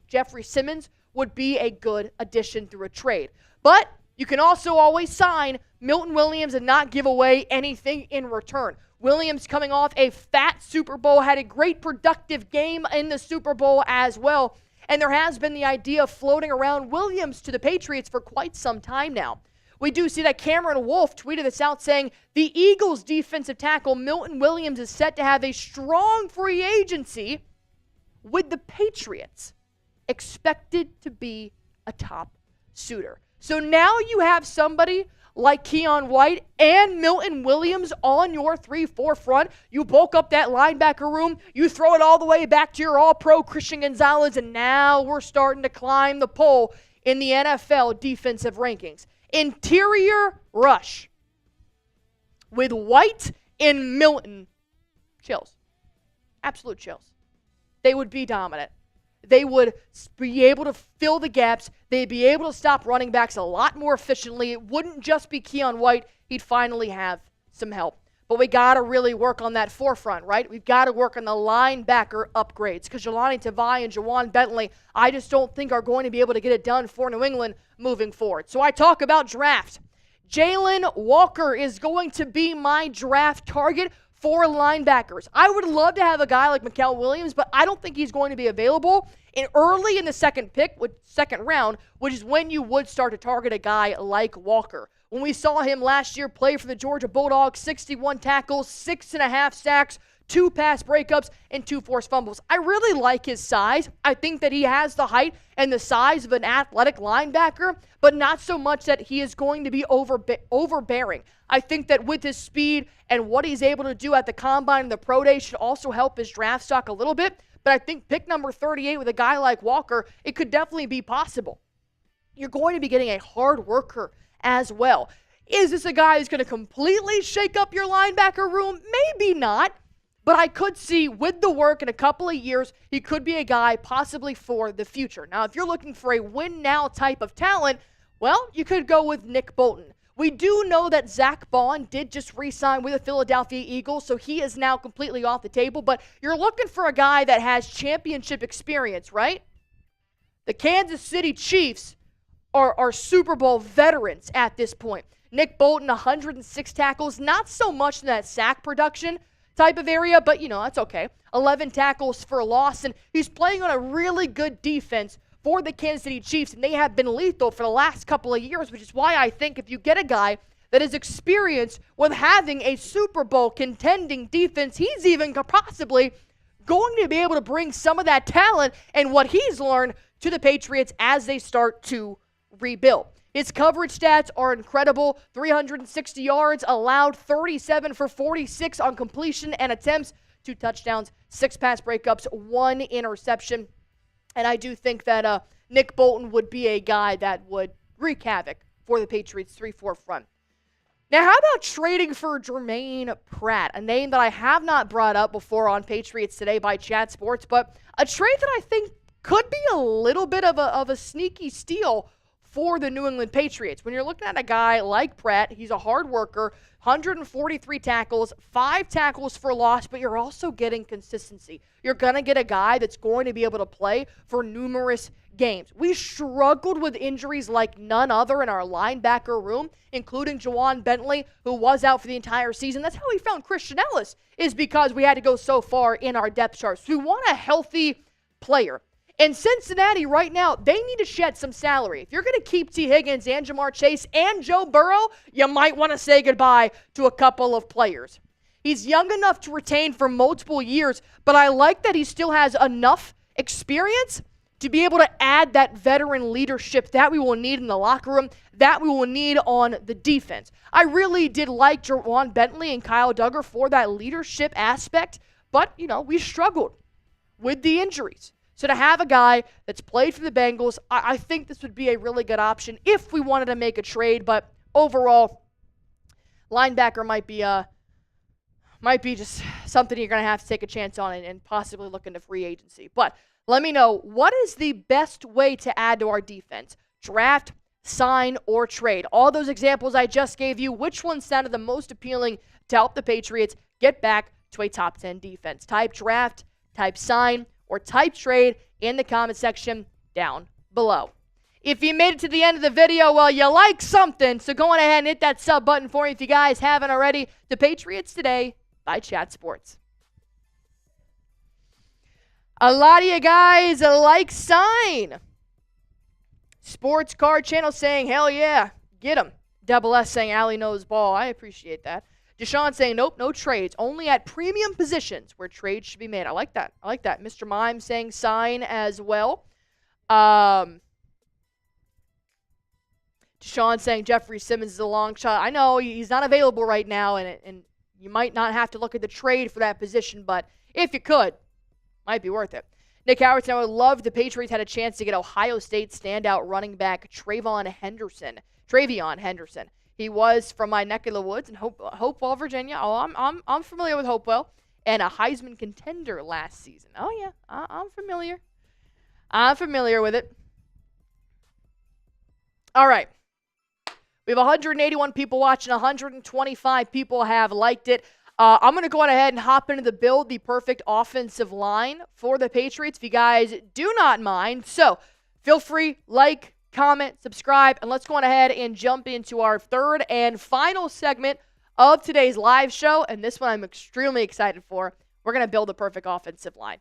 Jeffrey Simmons would be a good addition through a trade. But you can also always sign Milton Williams and not give away anything in return. Williams coming off a fat Super Bowl, had a great productive game in the Super Bowl as well. And there has been the idea of floating around Williams to the Patriots for quite some time now. We do see that Cameron Wolfe tweeted this out saying, the Eagles defensive tackle Milton Williams is set to have a strong free agency with the Patriots, expected to be a top suitor. So now you have somebody like Keion White and Milton Williams on your 3-4 front. You bulk up that linebacker room. You throw it all the way back to your all-pro Christian Gonzalez, and now we're starting to climb the pole in the NFL defensive rankings. Interior rush with White and Milton. Chills. Absolute chills. They would be dominant. They would be able to fill the gaps. They'd be able to stop running backs a lot more efficiently. It wouldn't just be Keion White. He'd finally have some help. But we got to really work on that forefront, right? We've got to work on the linebacker upgrades because Jelani Tavai and Jawan Bentley, I just don't think are going to be able to get it done for New England moving forward. So I talk about draft. Jalen Walker is going to be my draft target for linebackers. I would love to have a guy like Metcalf Williams, but I don't think he's going to be available early in the second round, which is when you would start to target a guy like Walker. When we saw him last year play for the Georgia Bulldogs, 61 tackles, 6.5 sacks, 2 pass breakups, and 2 forced fumbles. I really like his size. I think that he has the height and the size of an athletic linebacker, but not so much that he is going to be overbearing. I think that with his speed and what he's able to do at the combine and the pro day should also help his draft stock a little bit. But I think pick number 38 with a guy like Walker, it could definitely be possible. You're going to be getting a hard worker as well. Is this a guy who's going to completely shake up your linebacker room? Maybe not. But I could see with the work in a couple of years, he could be a guy possibly for the future. Now, if you're looking for a win-now type of talent, well, you could go with Nick Bolton. We do know that Zach Bond did just re-sign with the Philadelphia Eagles, so he is now completely off the table. But you're looking for a guy that has championship experience, right? The Kansas City Chiefs are Super Bowl veterans at this point. Nick Bolton, 106 tackles, not so much in that sack production type of area, but, that's okay. 11 tackles for a loss, and he's playing on a really good defense for the Kansas City Chiefs, and they have been lethal for the last couple of years, which is why I think if you get a guy that is experienced with having a Super Bowl contending defense, he's even possibly going to be able to bring some of that talent and what he's learned to the Patriots as they start to rebuild. His coverage stats are incredible. 360 yards allowed, 37 for 46 on completion and attempts, 2 touchdowns, 6 pass breakups, 1 interception. And I do think that Nick Bolton would be a guy that would wreak havoc for the Patriots 3-4 front. Now, how about trading for Jermaine Pratt, a name that I have not brought up before on Patriots Today by Chat Sports, but a trade that I think could be a little bit of a sneaky steal for the New England Patriots. When you're looking at a guy like Pratt, he's a hard worker, 143 tackles, 5 tackles for loss, but you're also getting consistency. You're going to get a guy that's going to be able to play for numerous games. We struggled with injuries like none other in our linebacker room, including Juwan Bentley, who was out for the entire season. That's how we found Christian Ellis, is because we had to go so far in our depth charts. We want a healthy player. In Cincinnati right now, they need to shed some salary. If you're going to keep T. Higgins and Jamar Chase and Joe Burrow, you might want to say goodbye to a couple of players. He's young enough to retain for multiple years, but I like that he still has enough experience to be able to add that veteran leadership that we will need in the locker room, that we will need on the defense. I really did like Juwan Bentley and Kyle Duggar for that leadership aspect, but, we struggled with the injuries. So to have a guy that's played for the Bengals, I think this would be a really good option if we wanted to make a trade. But overall, linebacker might be just something you're going to have to take a chance on and possibly look into free agency. But let me know, what is the best way to add to our defense? Draft, sign, or trade? All those examples I just gave you, which one sounded the most appealing to help the Patriots get back to a top 10 defense? Type draft, type sign, or type trade in the comment section down below. If you made it to the end of the video, well, you like something, so go on ahead and hit that sub button for me if you guys haven't already. The Patriots Today by Chat Sports. A lot of you guys like sign. Sports Card Channel saying, hell yeah, get him. Double S saying, Allie knows ball. I appreciate that. Deshaun saying, nope, no trades. Only at premium positions where trades should be made. I like that. Mr. Mime saying sign as well. Deshaun saying Jeffrey Simmons is a long shot. I know he's not available right now, and you might not have to look at the trade for that position, but if you could, might be worth it. Nick Howard saying, I would love the Patriots had a chance to get Ohio State standout running back Travion Henderson. He was from my neck of the woods in Hopewell, Virginia. Oh, I'm familiar with Hopewell. And a Heisman contender last season. Oh, yeah, I'm familiar. I'm familiar with it. All right. We have 181 people watching. 125 people have liked it. I'm going to go ahead and hop into the build the perfect offensive line for the Patriots if you guys do not mind. So feel free, like, comment, subscribe, and let's go on ahead and jump into our third and final segment of today's live show, and this one I'm extremely excited for. We're going to build a perfect offensive line.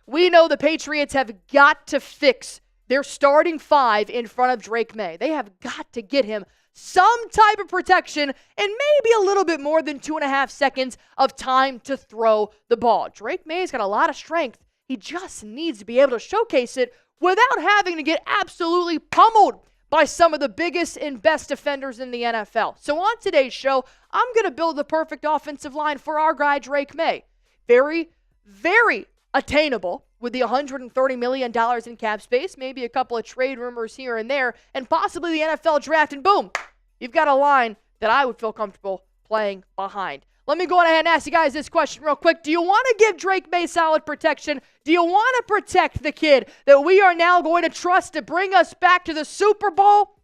We know the Patriots have got to fix their starting 5 in front of Drake Maye. They have got to get him some type of protection, and maybe a little bit more than 2.5 seconds of time to throw the ball. Drake Maye's got a lot of strength. He just needs to be able to showcase it without having to get absolutely pummeled by some of the biggest and best defenders in the NFL. So on today's show, I'm going to build the perfect offensive line for our guy, Drake Maye. Very, very attainable with the $130 million in cap space, maybe a couple of trade rumors here and there, and possibly the NFL draft, and boom, you've got a line that I would feel comfortable playing behind. Let me go ahead and ask you guys this question real quick. Do you want to give Drake Maye solid protection? Do you want to protect the kid that we are now going to trust to bring us back to the Super Bowl?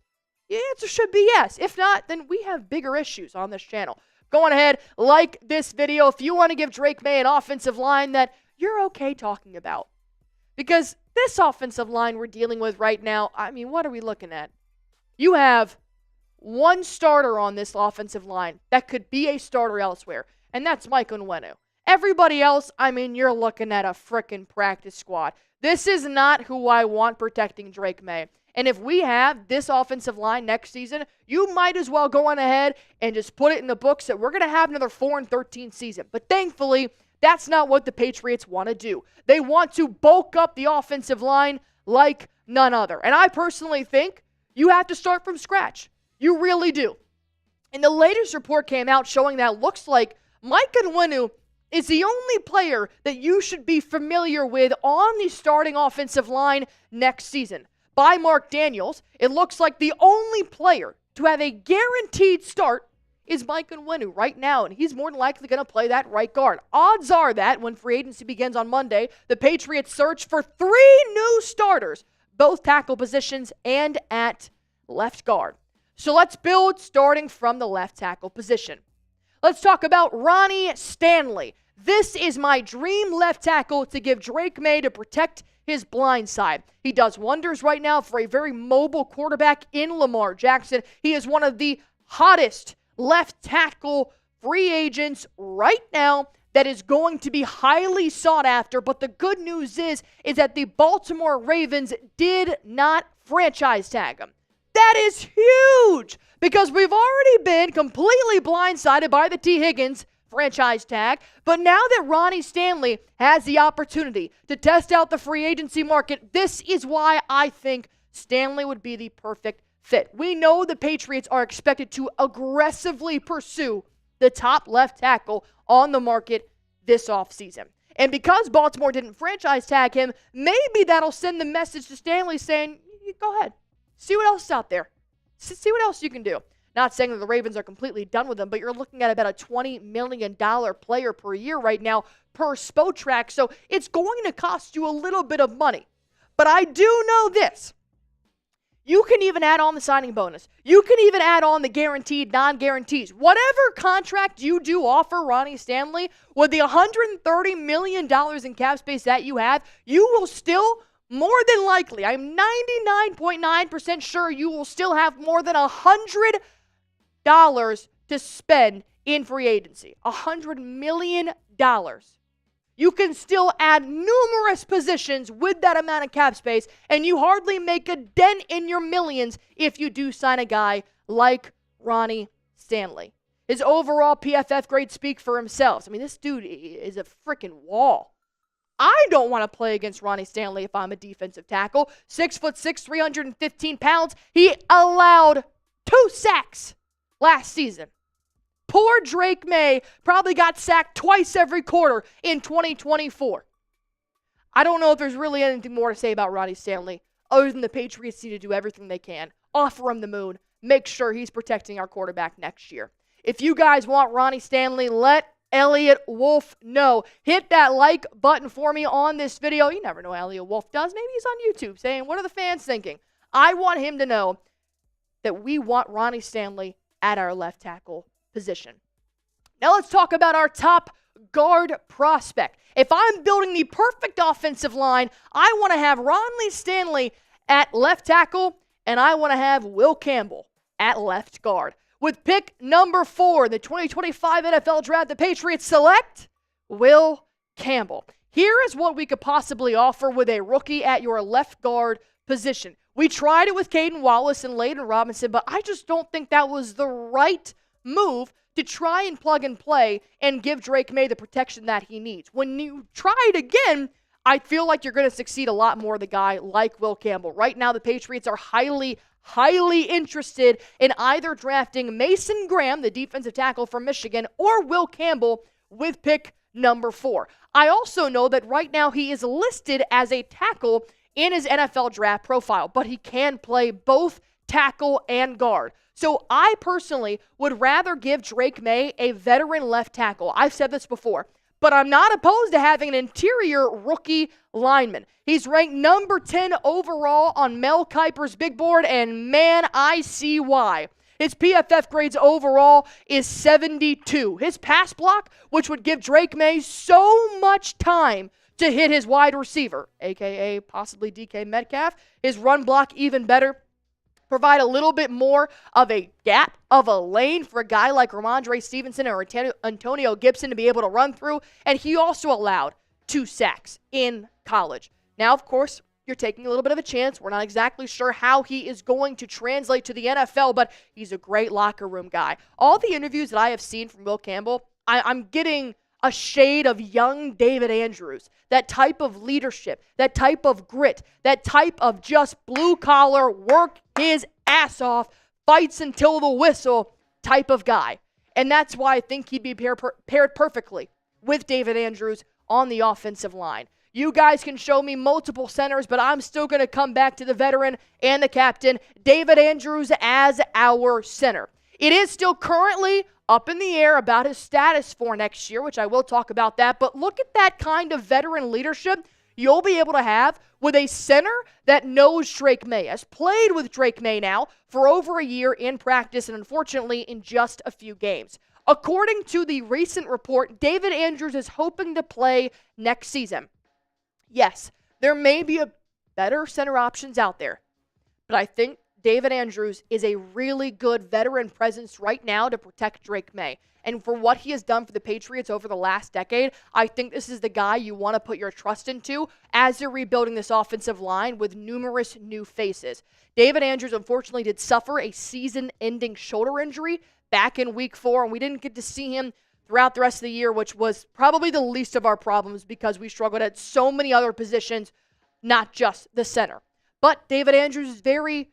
The answer should be yes. If not, then we have bigger issues on this channel. Go on ahead, like this video if you want to give Drake Maye an offensive line that you're okay talking about. Because this offensive line we're dealing with right now, I mean, what are we looking at? You have one starter on this offensive line that could be a starter elsewhere, and that's Mike Onwenu. Everybody else, I mean, you're looking at a frickin' practice squad. This is not who I want protecting Drake Maye. And if we have this offensive line next season, you might as well go on ahead and just put it in the books that we're going to have another 4-13 season. But thankfully, that's not what the Patriots want to do. They want to bulk up the offensive line like none other. And I personally think you have to start from scratch. You really do. And the latest report came out showing that it looks like Mike Onwenu is the only player that you should be familiar with on the starting offensive line next season. By Mark Daniels, it looks like the only player to have a guaranteed start is Mike Onwenu right now, and he's more than likely going to play that right guard. Odds are that when free agency begins on Monday, the Patriots search for 3 new starters, both tackle positions and at left guard. So let's build starting from the left tackle position. Let's talk about Ronnie Stanley. This is my dream left tackle to give Drake Maye to protect his blind side. He does wonders right now for a very mobile quarterback in Lamar Jackson. He is one of the hottest left tackle free agents right now that is going to be highly sought after. But the good news is that the Baltimore Ravens did not franchise tag him. That is huge because we've already been completely blindsided by the T. Higgins franchise tag. But now that Ronnie Stanley has the opportunity to test out the free agency market, this is why I think Stanley would be the perfect fit. We know the Patriots are expected to aggressively pursue the top left tackle on the market this offseason. And because Baltimore didn't franchise tag him, maybe that'll send the message to Stanley saying, go ahead, see what else is out there. See what else you can do. Not saying that the Ravens are completely done with him, but you're looking at about a $20 million player per year right now per Spotrac, so it's going to cost you a little bit of money. But I do know this. You can even add on the signing bonus. You can even add on the guaranteed, non-guarantees. Whatever contract you do offer Ronnie Stanley, with the $130 million in cap space that you have, you will still, more than likely, I'm 99.9% sure you will still have more than $100 to spend in free agency. $100 million. You can still add numerous positions with that amount of cap space, and you hardly make a dent in your millions if you do sign a guy like Ronnie Stanley. His overall PFF grades speak for themselves. I mean, this dude is a freaking wall. I don't want to play against Ronnie Stanley if I'm a defensive tackle. 6'6", 315 pounds. He allowed 2 sacks last season. Poor Drake Maye probably got sacked twice every quarter in 2024. I don't know if there's really anything more to say about Ronnie Stanley other than the Patriots need to do everything they can. Offer him the moon. Make sure he's protecting our quarterback next year. If you guys want Ronnie Stanley, let Elliot Wolf know. Hit that like button for me on this video. You never know what Elliot Wolf does. Maybe he's on YouTube saying, what are the fans thinking? I want him to know that we want Ronnie Stanley at our left tackle position. Now let's talk about our top guard prospect. If I'm building the perfect offensive line, I want to have Ronnie Stanley at left tackle, and I want to have Will Campbell at left guard. With pick number 4 in the 2025 NFL Draft, the Patriots select Will Campbell. Here is what we could possibly offer with a rookie at your left guard position. We tried it with Caden Wallace and Layden Robinson, but I just don't think that was the right move to try and plug and play and give Drake Maye the protection that he needs. When you try it again, I feel like you're going to succeed a lot more with a guy like Will Campbell. Right now, the Patriots are highly interested in either drafting Mason Graham, the defensive tackle from Michigan, or Will Campbell with pick number 4. I also know that right now he is listed as a tackle in his NFL draft profile, but he can play both tackle and guard. So I personally would rather give Drake Maye a veteran left tackle. I've said this before, but I'm not opposed to having an interior rookie lineman. He's ranked number 10 overall on Mel Kiper's big board, and man, I see why. His PFF grades overall is 72. His pass block, which would give Drake Maye so much time to hit his wide receiver, a.k.a. possibly DK Metcalf. His run block even better. Provide a little bit more of a gap, of a lane for a guy like Ramondre Stevenson or Antonio Gibson to be able to run through. And he also allowed 2 sacks in college. Now, of course, you're taking a little bit of a chance. We're not exactly sure how he is going to translate to the NFL, but he's a great locker room guy. All the interviews that I have seen from Will Campbell, I'm getting a shade of young David Andrews. That type of leadership, that type of grit, that type of just blue-collar, work his ass off, fights until the whistle type of guy. And that's why I think he'd be paired perfectly with David Andrews on the offensive line. You guys can show me multiple centers, but I'm still going to come back to the veteran and the captain, David Andrews, as our center. It is still currently up in the air about his status for next year, which I will talk about that. But look at that kind of veteran leadership you'll be able to have with a center that knows Drake Maye, has played with Drake Maye now for over a year in practice and unfortunately in just a few games. According to the recent report, David Andrews is hoping to play next season. Yes, there may be a better center options out there, but I think David Andrews is a really good veteran presence right now to protect Drake Maye. And for what he has done for the Patriots over the last decade, I think this is the guy you want to put your trust into as you're rebuilding this offensive line with numerous new faces. David Andrews, unfortunately, did suffer a season-ending shoulder injury back in Week 4, and we didn't get to see him throughout the rest of the year, which was probably the least of our problems because we struggled at so many other positions, not just the center. But David Andrews is very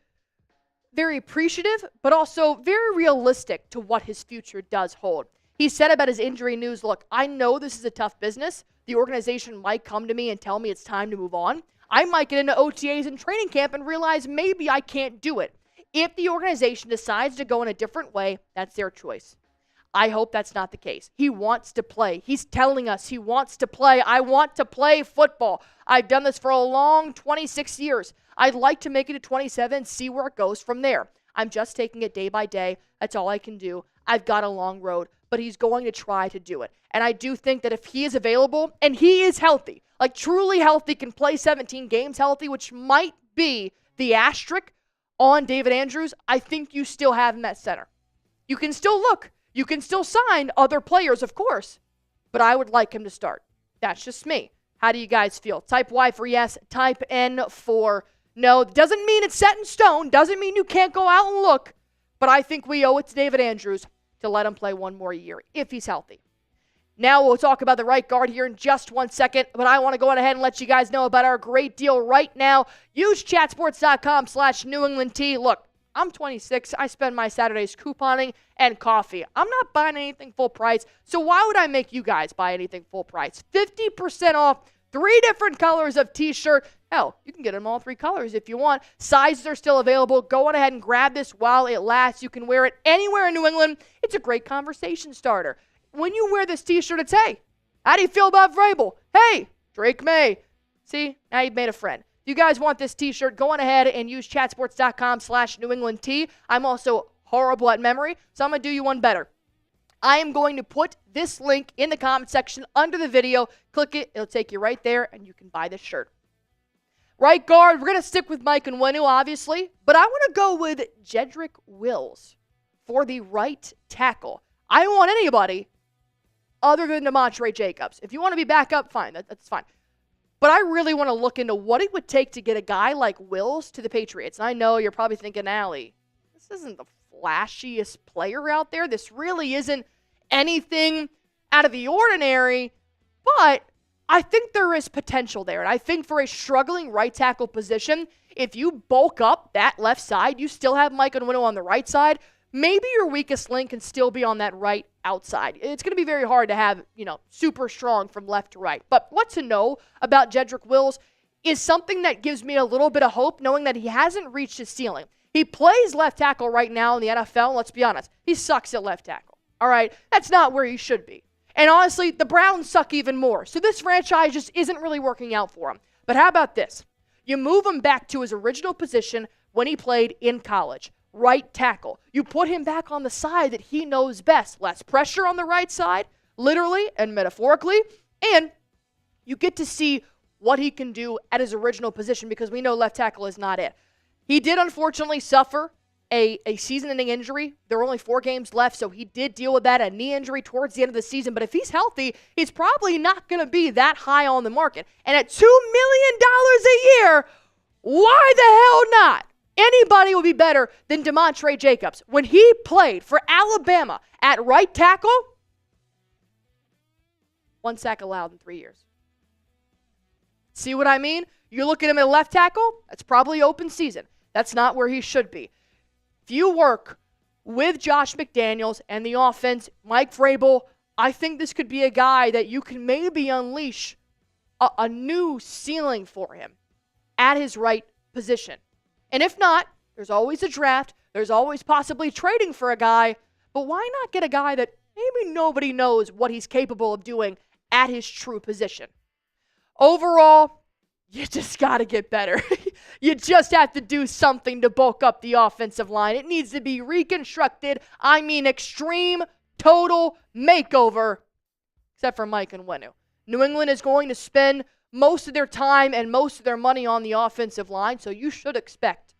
appreciative, but also very realistic to what his future does hold. He said about his injury news, look, I know this is a tough business. The organization might come to me and tell me it's time to move on. I might get into OTAs and training camp and realize maybe I can't do it. If the organization decides to go in a different way, that's their choice. I hope that's not the case. He wants to play. He's telling us he wants to play. I want to play football. I've done this for a long 26 years. I'd like to make it to 27, see where it goes from there. I'm just taking it day by day. That's all I can do. I've got a long road, but he's going to try to do it. And I do think that if he is available and he is healthy, like truly healthy, can play 17 games healthy, which might be the asterisk on David Andrews, I think you still have him at center. You can still look. You can still sign other players, of course, but I would like him to start. That's just me. How do you guys feel? Type Y for yes, type N for no. Doesn't mean it's set in stone. Doesn't mean you can't go out and look, but I think we owe it to David Andrews to let him play one more year if he's healthy. Now we'll talk about the right guard here in just 1 second, but I want to go ahead and let you guys know about our great deal right now. Use chatsports.com/New England Tea. Look, I'm 26. I spend my Saturdays couponing and coffee. I'm not buying anything full price, so why would I make you guys buy anything full price? 50% off, 3 different colors of t-shirt. Hell, you can get them all 3 colors if you want. Sizes are still available. Go on ahead and grab this while it lasts. You can wear it anywhere in New England. It's a great conversation starter. When you wear this t-shirt, it's, hey, how do you feel about Vrabel? Hey, Drake Maye. See, now you've made a friend. If you guys want this t-shirt, go on ahead and use chatsports.com/New England Tea. I'm also horrible at memory, so I'm going to do you one better. I am going to put this link in the comment section under the video. Click it. It'll take you right there, and you can buy this shirt. Right guard, we're going to stick with Mike Onwenu, obviously, but I want to go with Jedrick Wills for the right tackle. I don't want anybody other than Demontre Jacobs. If you want to be back up, fine. That's fine. but I really want to look into what it would take to get a guy like Wills to the Patriots. And I know you're probably thinking, Allie, this isn't the flashiest player out there. This really isn't anything out of the ordinary, but I think there is potential there. And I think for a struggling right tackle position, if you bulk up that left side, you still have Mike Onwenu on the right side, maybe your weakest link can still be on that right outside. It's going to be very hard to have, super strong from left to right. But what to know about Jedrick Wills is something that gives me a little bit of hope, knowing that he hasn't reached his ceiling. He plays left tackle right now in the NFL. Let's be honest. He sucks at left tackle. All right? That's not where he should be. And honestly, the Browns suck even more. So this franchise just isn't really working out for him. But how about this? You move him back to his original position when he played in college, right tackle. You put him back on the side that he knows best. Less pressure on the right side, literally and metaphorically. And you get to see what he can do at his original position, because we know left tackle is not it. He did unfortunately suffer a season-ending injury. There were only 4 games left, so he did deal with that, a knee injury towards the end of the season. But if he's healthy, he's probably not going to be that high on the market. And at $2 million a year, why the hell not? Anybody would be better than DeMontre Jacobs. When he played for Alabama at right tackle, 1 sack allowed in 3 years. See what I mean? You look at him at left tackle, that's probably open season. That's not where he should be. If you work with Josh McDaniels and the offense, Mike Vrabel, I think this could be a guy that you can maybe unleash a new ceiling for him at his right position. And if not, there's always a draft. There's always possibly trading for a guy. But why not get a guy that maybe nobody knows what he's capable of doing at his true position? Overall, you just got to get better. You just have to do something to bulk up the offensive line. It needs to be reconstructed. I mean, extreme, total makeover, except for Mike Onwenu. New England is going to spend most of their time and most of their money on the offensive line, so you should expect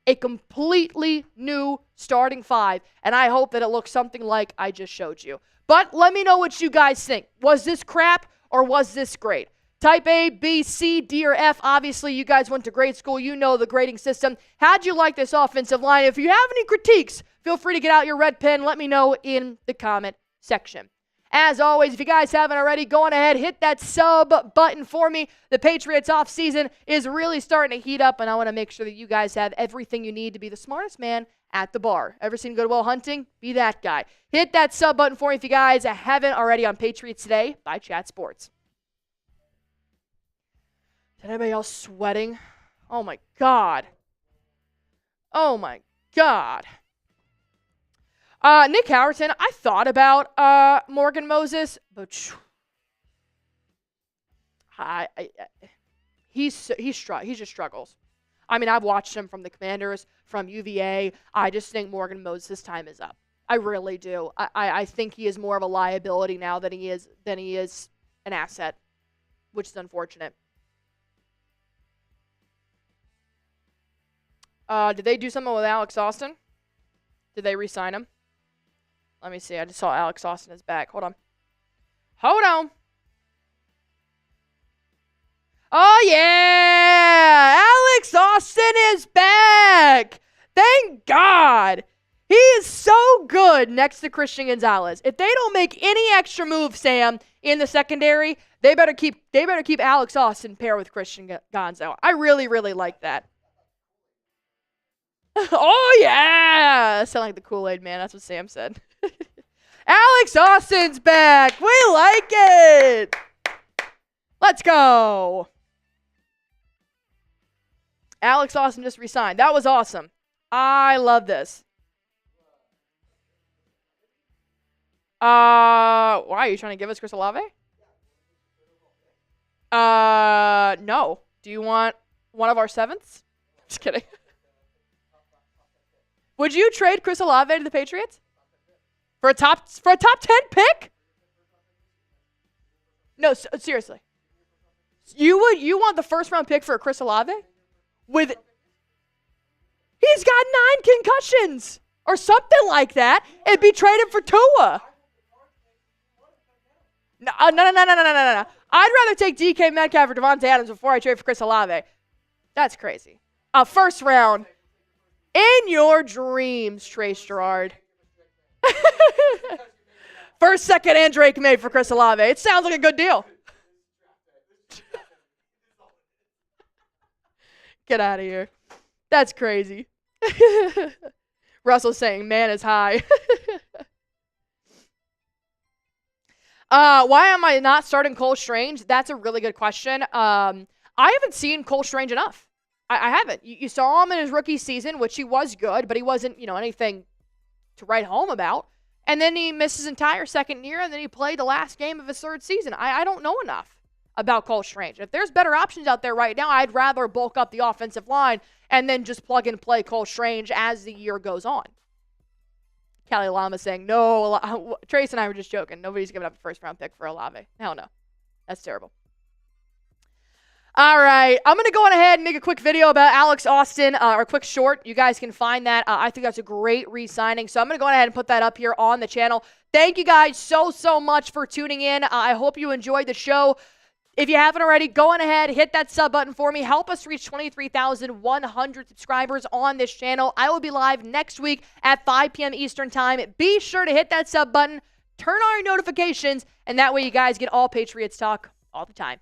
a completely new starting 5, and I hope that it looks something like I just showed you. But let me know what you guys think. Was this crap or was this great? Type A, B, C, D, or F. Obviously, you guys went to grade school. You know the grading system. How'd you like this offensive line? If you have any critiques, feel free to get out your red pen. Let me know in the comment section. As always, if you guys haven't already, go on ahead, hit that sub button for me. The Patriots offseason is really starting to heat up, and I want to make sure that you guys have everything you need to be the smartest man at the bar. Ever seen Goodwill Hunting? Be that guy. Hit that sub button for me if you guys haven't already on Patriots Today by Chat Sports. Is anybody else sweating? Oh, my God. Oh, my God. Nick Howerton, I thought about Morgan Moses, but he just struggles. I mean, I've watched him from the Commanders, from UVA. I just think Morgan Moses' time is up. I really do. I think he is more of a liability now than he is an asset, which is unfortunate. Did they do something with Alex Austin? Did they re-sign him? Let me see. I just saw Alex Austin is back. Hold on. Oh, yeah! Alex Austin is back! Thank God! He is so good next to Christian Gonzalez. If they don't make any extra moves, Sam, in the secondary, they better keep Alex Austin pair with Christian Gonzo. I really, really like that. Oh, yeah! Sound like the Kool-Aid man. That's what Sam said. Alex Austin's back. We like it. Let's go. Alex Austin just resigned. That was awesome. I love this. Why are you trying to give us Chris Olave? No. Do you want one of our 7ths? Just kidding. Would you trade Chris Olave to the Patriots? For a top 10 pick? No, seriously. You want the first round pick for a Chris Olave? He's got 9 concussions or something like that. It'd be traded for Tua. No. I'd rather take DK Metcalf or Devontae Adams before I trade for Chris Olave. That's crazy. First round. In your dreams, Trace Gerard. First, second, and Drake Maye for Chris Olave. It sounds like a good deal. Get out of here. That's crazy. Russell's saying, man is high. Why am I not starting Cole Strange? That's a really good question. I haven't seen Cole Strange enough. I haven't. You saw him in his rookie season, which he was good, but he wasn't, anything to write home about. And then he missed his entire second year, and then he played the last game of his third season. I don't know enough about Cole Strange. If there's better options out there right now, I'd rather bulk up the offensive line and then just plug and play Cole Strange as the year goes on. Callie Lama saying, no, Trace and I were just joking. Nobody's giving up a first-round pick for Olave. Hell no. That's terrible. All right, I'm going to go on ahead and make a quick video about Alex Austin, or a quick short. You guys can find that. I think that's a great re-signing, so I'm going to go ahead and put that up here on the channel. Thank you guys so much for tuning in. I hope you enjoyed the show. If you haven't already, go on ahead, hit that sub button for me. Help us reach 23,100 subscribers on this channel. I will be live next week at 5 p.m. Eastern Time. Be sure to hit that sub button, turn on your notifications, and that way you guys get all Patriots talk all the time.